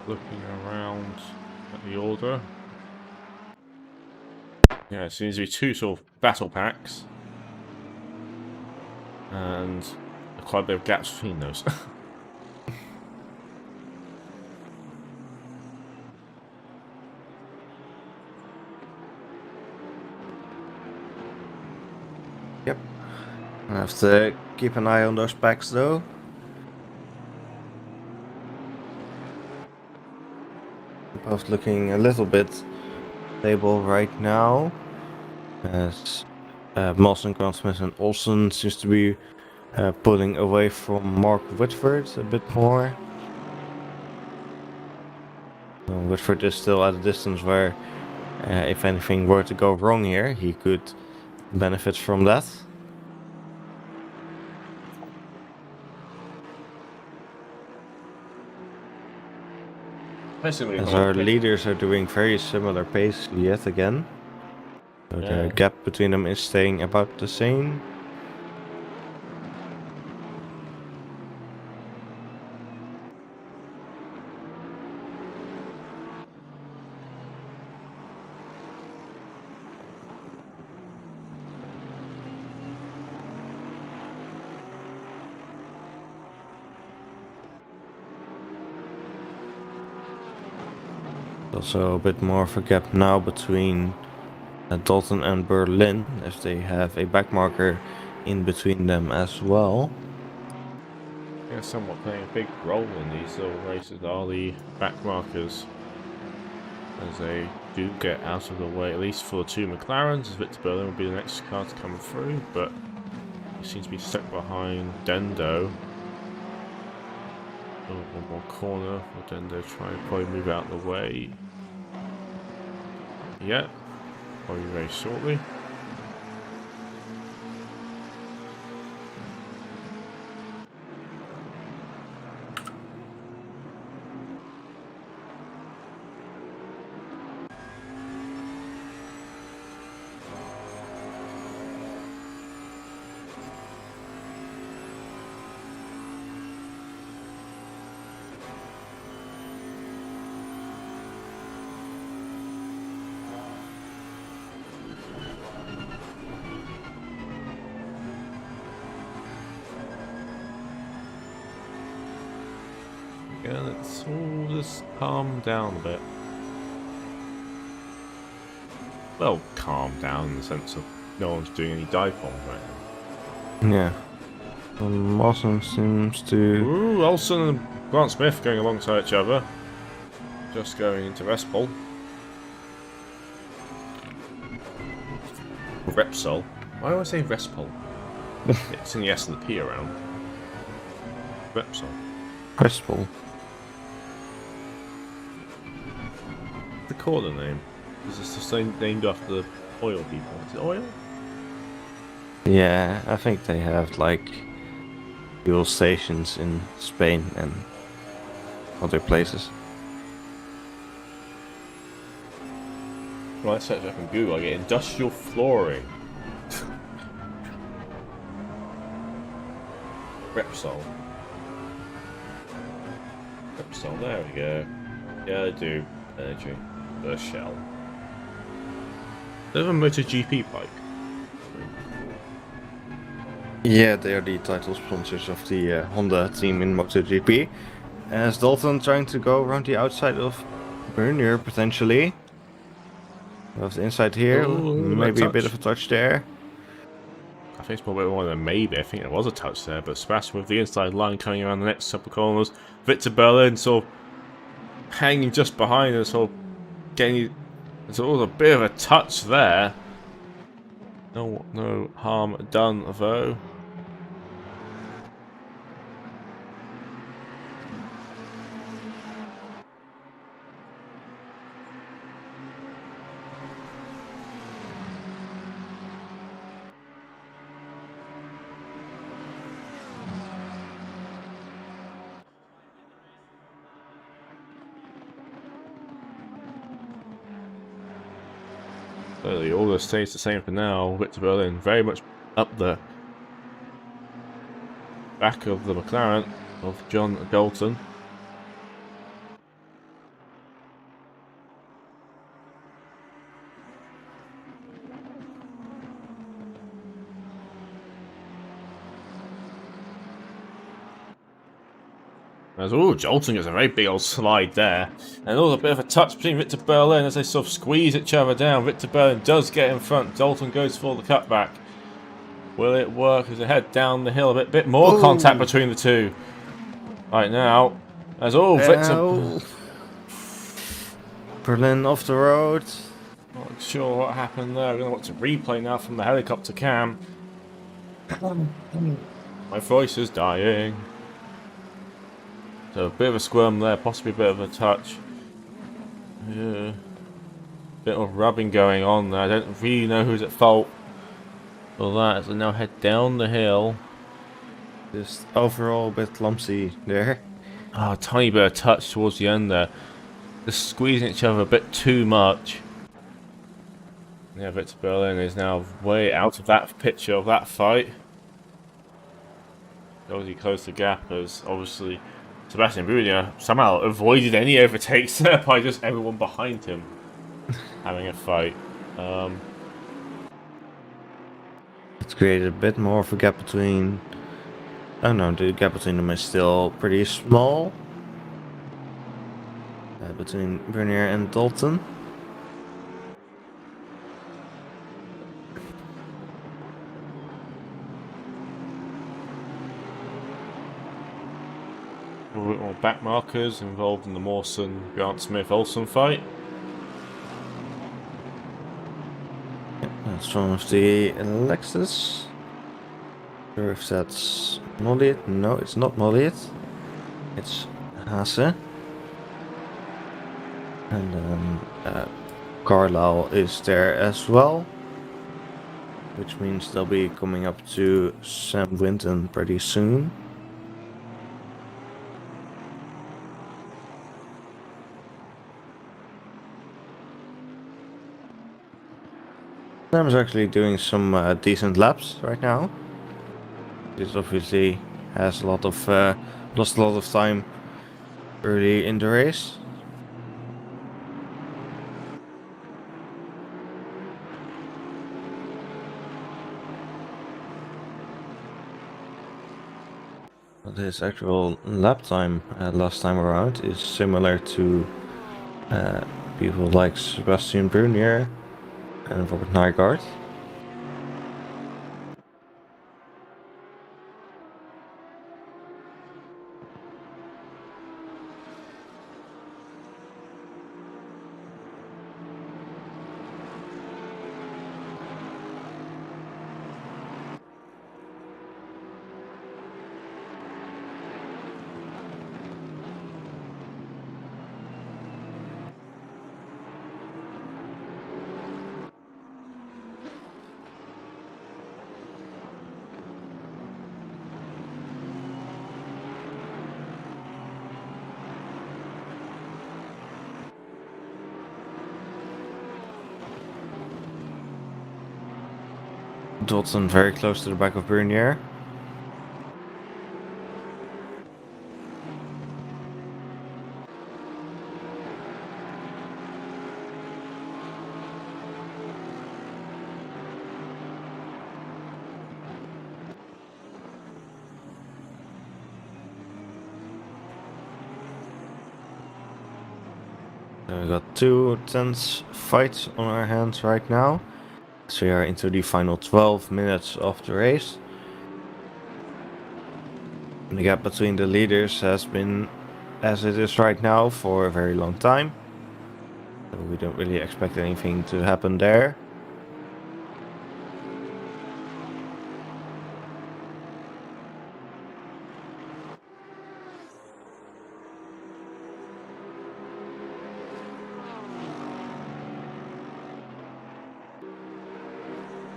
Looking around at the order. Yeah, it seems to be two sort of battle packs. And quite a bit of gaps between those. Yep. I have to keep an eye on those packs though. Both looking a little bit stable right now, as Mawson, Grandsmith and Olsen seems to be pulling away from Mark Whitford a bit more. Whitford is still at a distance where if anything were to go wrong here, he could benefit from that. As our leaders are doing very similar pace yet again. So Yeah. the gap between them is staying about the same. Also a bit more of a gap now between Dalton and Berlin, as they have a back marker in between them as well. Yeah, somewhat playing a big role in these little races are the back markers, as they do get out of the way, at least for the two McLarens, as Victor Berlin will be the next car to come through, but he seems to be stuck behind Dendo. Oh, one more corner for Dendo, trying to probably move out of the way. Yeah, probably very shortly. Yeah, let's all just calm down a bit. Well, calm down in the sense of no one's doing any dive bombs right now. Yeah. Awesome seems to... Ooh, Olsen and Grant Smith going alongside each other. Just going into Respol. Repsol. Why do I say Respol? It's in the S and the P around. Repsol. Crystal. The corner name. Is this the same named after the oil people? Is it oil? Yeah, I think they have like fuel stations in Spain and other places. Right, search up on Google, I get industrial flooring. Repsol. Repsol, there we go. Yeah, they do. Energy. The Shell. They have a MotoGP bike. Yeah, they are the title sponsors of the Honda team in MotoGP. As Dalton trying to go around the outside of Bernier potentially. Of the inside here, Ooh, maybe a bit touch. of a touch there. I think it's probably more than maybe. I think there was a touch there, but Sebastian with the inside line coming around the next couple of corners. Victor Berlin sort of hanging just behind us, sort of getting. There's always a bit of a touch there. No harm done though. So the order stays the same for now. Victor Berlin very much up the back of the McLaren of John Dalton. As Dalton gets a very big old slide there. And there's a bit of a touch between Victor Berlin as they sort of squeeze each other down. Victor Berlin does get in front. Dalton goes for the cutback. Will it work as they head down the hill? A bit more contact between the two. Right now. As Victor... Berlin off the road. Not sure what happened there. We're going to watch a replay now from the helicopter cam. My voice is dying. So a bit of a squirm there, possibly a bit of a touch. Yeah. Bit of rubbing going on there. I don't really know who's at fault for that as they now head down the hill. Just overall a bit clumsy there. Oh, a tiny bit of touch towards the end there. Just squeezing each other a bit too much. Yeah, Victor Berlin is now way out of that picture of that fight. Obviously closed the gap as obviously Sebastian Brunier somehow avoided any overtakes by just everyone behind him having a fight. It's created a bit more of a gap between... Oh no, the gap between them is still pretty small. Between Bernier and Dalton. A bit more back markers involved in the Mawson, Grant Smith, Olsen fight. That's one of the Lexus. Sure if that's Molliet. No, it's not Molliet. It's Haase. And then Carlisle is there as well. Which means they'll be coming up to Sam Winton pretty soon. Sam's actually doing some decent laps right now. This obviously has a lot of lost a lot of time early in the race. But his actual lap time last time around is similar to people like Sebastian Brunier and Robert Nygaard. Dalton very close to the back of Bernier. We got two tense fights on our hands right now. So we are into the final 12 minutes of the race. The gap between the leaders has been as it is right now for a very long time. So we don't really expect anything to happen there.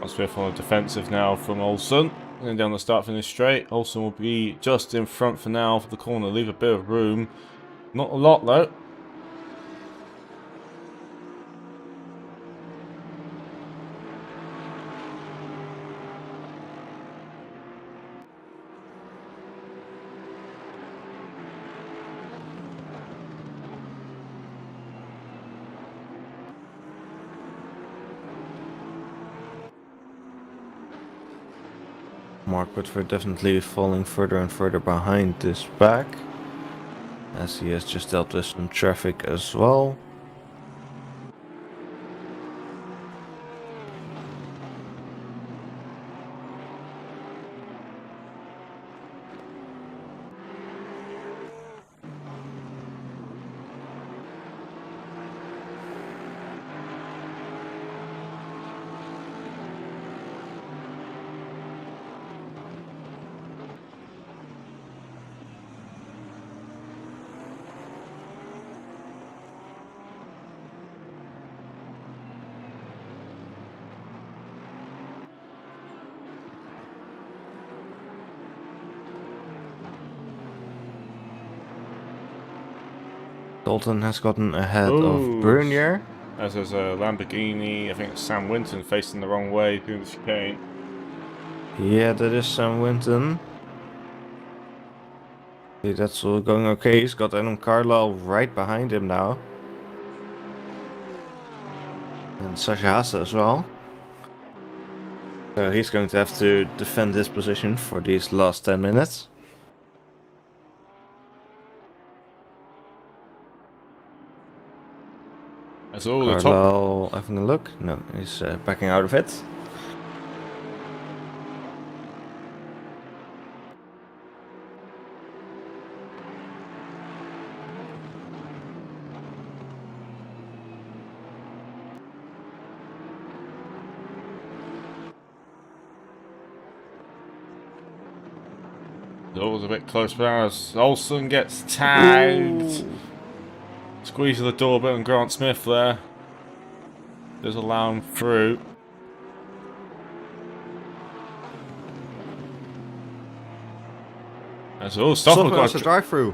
Smith on the defensive now from Olsen. Going down the start finish straight. Olsen will be just in front for now for the corner. Leave a bit of room. Not a lot though. Mark Woodford definitely falling further and further behind this back, as he has just dealt with some traffic as well. Dalton has gotten ahead of Bernier. as there's a Lamborghini. I think it's Sam Winton facing the wrong way through the chicane. Yeah, that is Sam Winton. Okay, that's all going okay. He's got Adam Carlisle right behind him now. And Sasha Haase as well. So he's going to have to defend his position for these last 10 minutes. As all the top. Carlisle having a look. No, he's backing out of it. It's always a bit close, but as Olsen gets tagged. Ooh. Squeeze of the doorbell and Grant Smith there. Does allow him through. As Stoffel has a drive-through.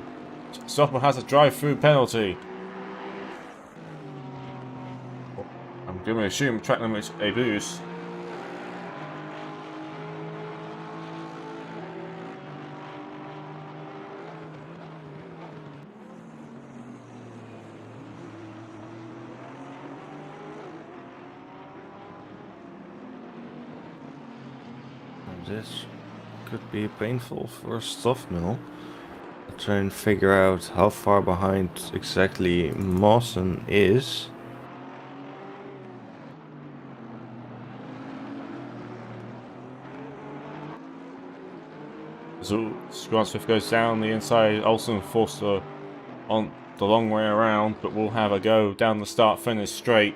Stoffel has a drive-through penalty. I'm going to assume track limit a boost. This could be painful for Stoffmill. I'll try and figure out how far behind exactly Mawson is. So Grant Smith goes down the inside. Olsen forced on the long way around, but we'll have a go down the start-finish straight.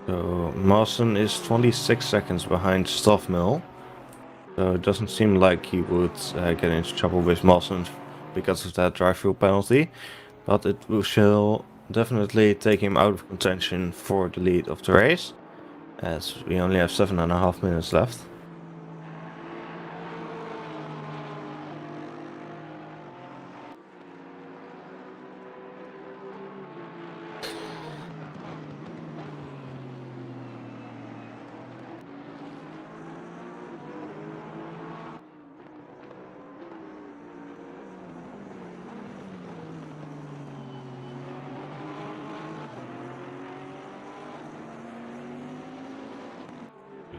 So Mawson is 26 seconds behind Stoffmill. So it doesn't seem like he would get into trouble with Mawson because of that drive-through penalty. But it shall definitely take him out of contention for the lead of the race, as we only have 7.5 minutes left.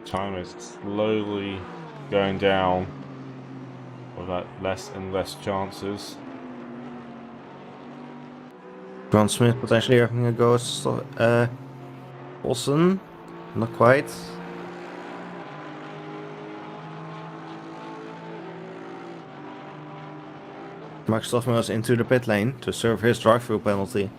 Time is slowly going down with that less and less chances. Grant Smith potentially having a go at Olsen. Not quite. Mark Stoffmill is into the pit lane to serve his drive-through penalty.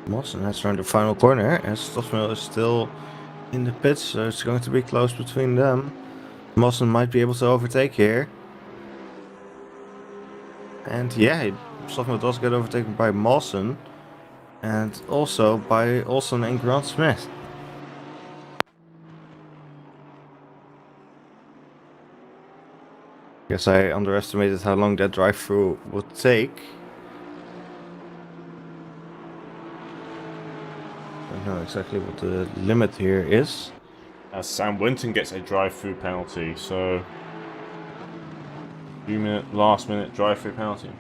Mawson has turned the final corner as Stoffmill is still in the pits, so it's going to be close between them. Mawson might be able to overtake here. And yeah, Stoffmill does get overtaken by Mawson and also by Olsen and Grant Smith. Guess I underestimated how long that drive-through would take. I don't know exactly what the limit here is. As Sam Winton gets a drive-through penalty, so last minute drive-through penalty.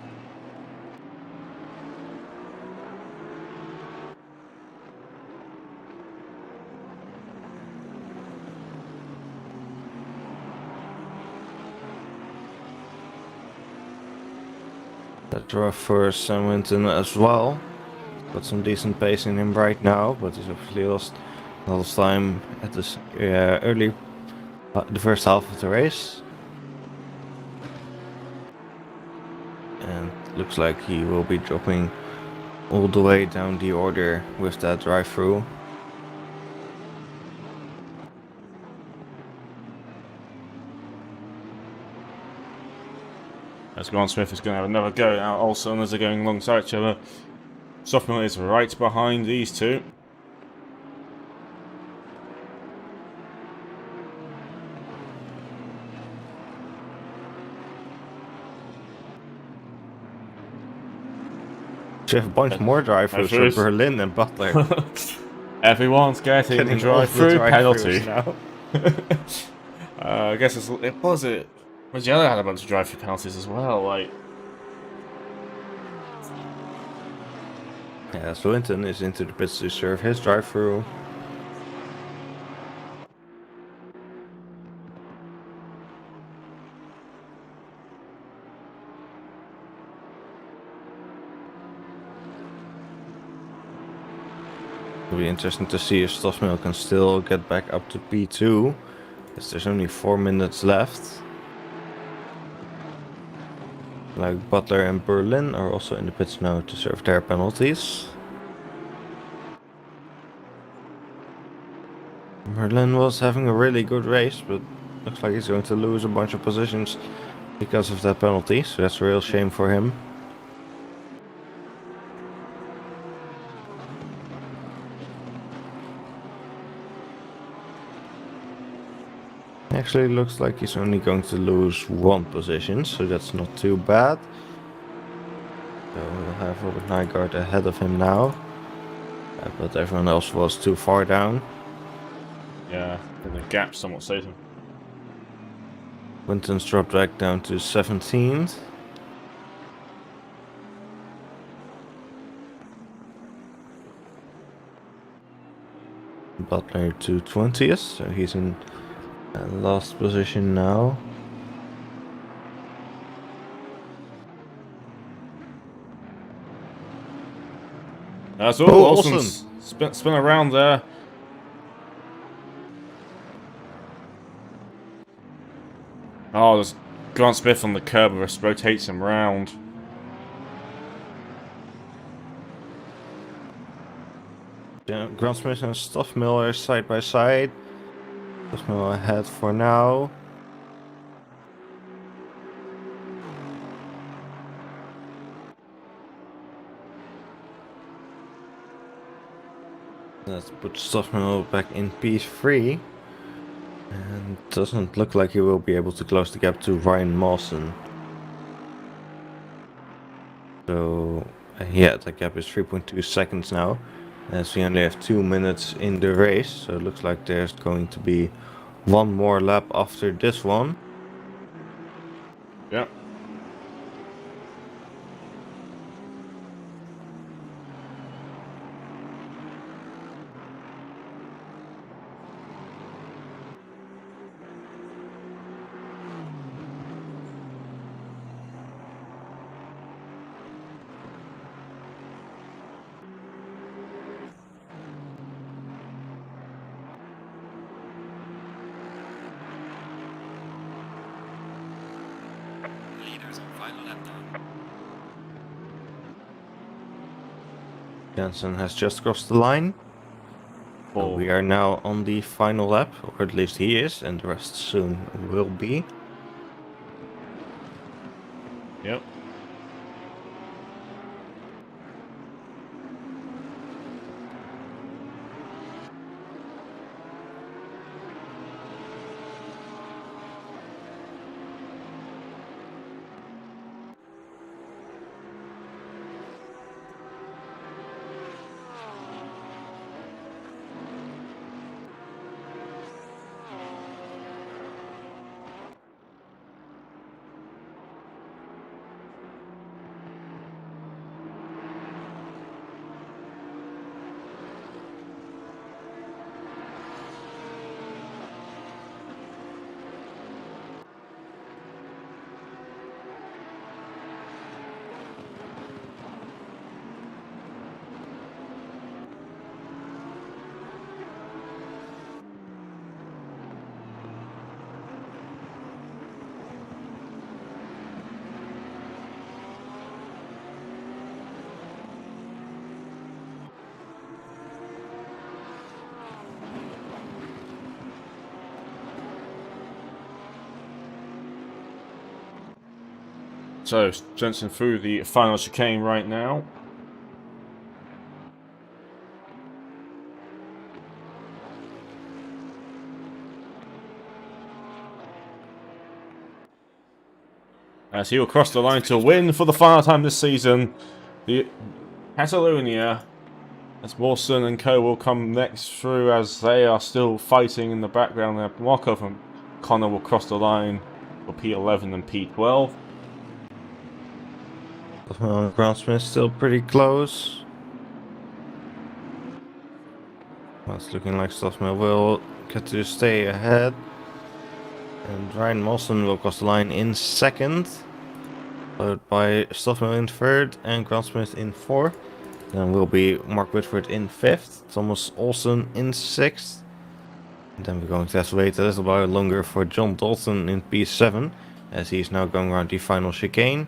That draw for Sam Winton as well. Got some decent pace in him right now, but he's obviously lost a lot of time at this the first half of the race. And looks like he will be dropping all the way down the order with that drive-through. as Grant Smith is going to have another go. Now all cylinders are going alongside each other. Stoffmill is right behind these two. You have a bunch more drive-throughs for Berlin and Butler. Everyone's getting the drive-through penalty. Now. I guess it was it. Magello had a bunch of drive-through penalties as well. Like, yeah, Swinton is into the pits to serve his drive-through. It'll be interesting to see if Stoffmill can still get back up to P2, as there's only 4 minutes left. Like Butler and Berlin are also in the pits now to serve their penalties. Berlin was having a really good race, but looks like he's going to lose a bunch of positions because of that penalty, so that's a real shame for him. Actually looks like he's only going to lose 1 position, so that's not too bad. So we'll have Robert Nygaard ahead of him now. But everyone else was too far down. yeah, the gap somewhat saved him. Winton's dropped back down to 17th. Butler to 20th, so he's in last position now. That's all. Awesome. Spin around there. Oh, there's Grant Smith on the curb rotates him round. Yeah, Grant Smith and Stoffmill are side by side. Stoffmill ahead for now. Let's put Stoffmill back in P3. And doesn't look like he will be able to close the gap to Ryan Mawson. So, yeah, the gap is 3.2 seconds now. As we only have 2 minutes in the race, so it looks like there's going to be 1 more lap after this one. Yep. Jensen has just crossed the line. So we are now on the final lap, or at least he is, and the rest soon will be. Yep. So, Jensen through the final chicane right now. As he will cross the line to win for the final time this season, the Catalunya. As Wilson and co will come next through, as they are still fighting in the background there. Markov and Connor will cross the line for P11 and P12. Groundsmith still pretty close. Well, it's looking like Stoffmill will get to stay ahead. And Ryan Molson will cross the line in second, followed by Stoffmill in third and Groundsmith in fourth. Then will be Mark Whitford in fifth, Thomas Olsen in sixth. And then we're going to have to wait a little while longer for John Dalton in P7, as he's now going around the final chicane.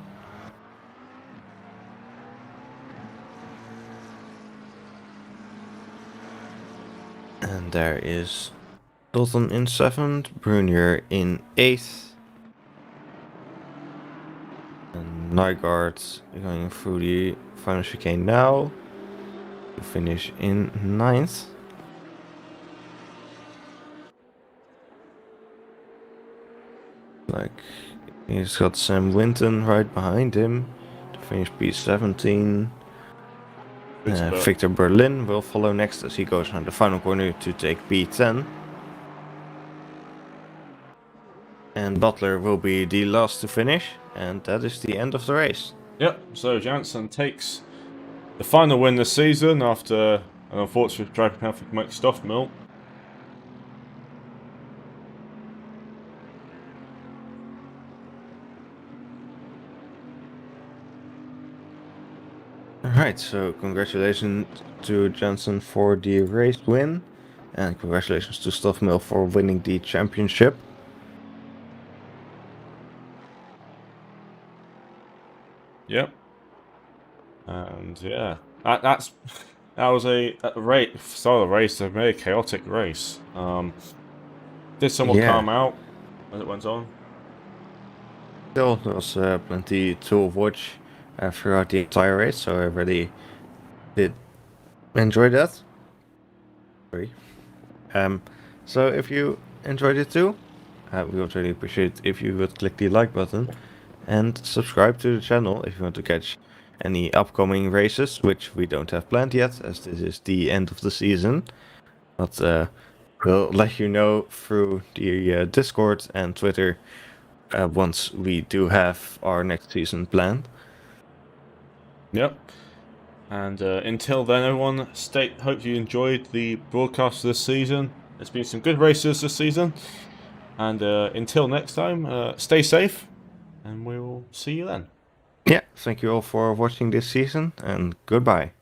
And there is Dalton in 7th, Brunier in 8th. And Nygaard going through the final chicane now to finish in 9th. Like, he's got Sam Winton right behind him to finish P17. Victor Berlin will follow next as he goes around the final corner to take P10. And Butler will be the last to finish, and that is the end of the race. Yep, so Jansen takes the final win this season after an unfortunate driving penalty for Mike Stoffmill. Alright, so congratulations to Jansen for the race win, and congratulations to Stoffmill for winning the championship. Yep. And yeah, that was a race. Start of the race, a very chaotic race. Did somewhat calm out as it went on. Still, there was plenty to watch throughout the entire race, so I really did enjoy that. Sorry. So if you enjoyed it too, we would really appreciate it if you would click the like button and subscribe to the channel if you want to catch any upcoming races, which we don't have planned yet, as this is the end of the season. But we'll let you know through the Discord and Twitter once we do have our next season planned. Yep. And until then, everyone, hope you enjoyed the broadcast this season. There's been some good races this season. And until next time, stay safe, and we will see you then. Yeah, thank you all for watching this season, and goodbye.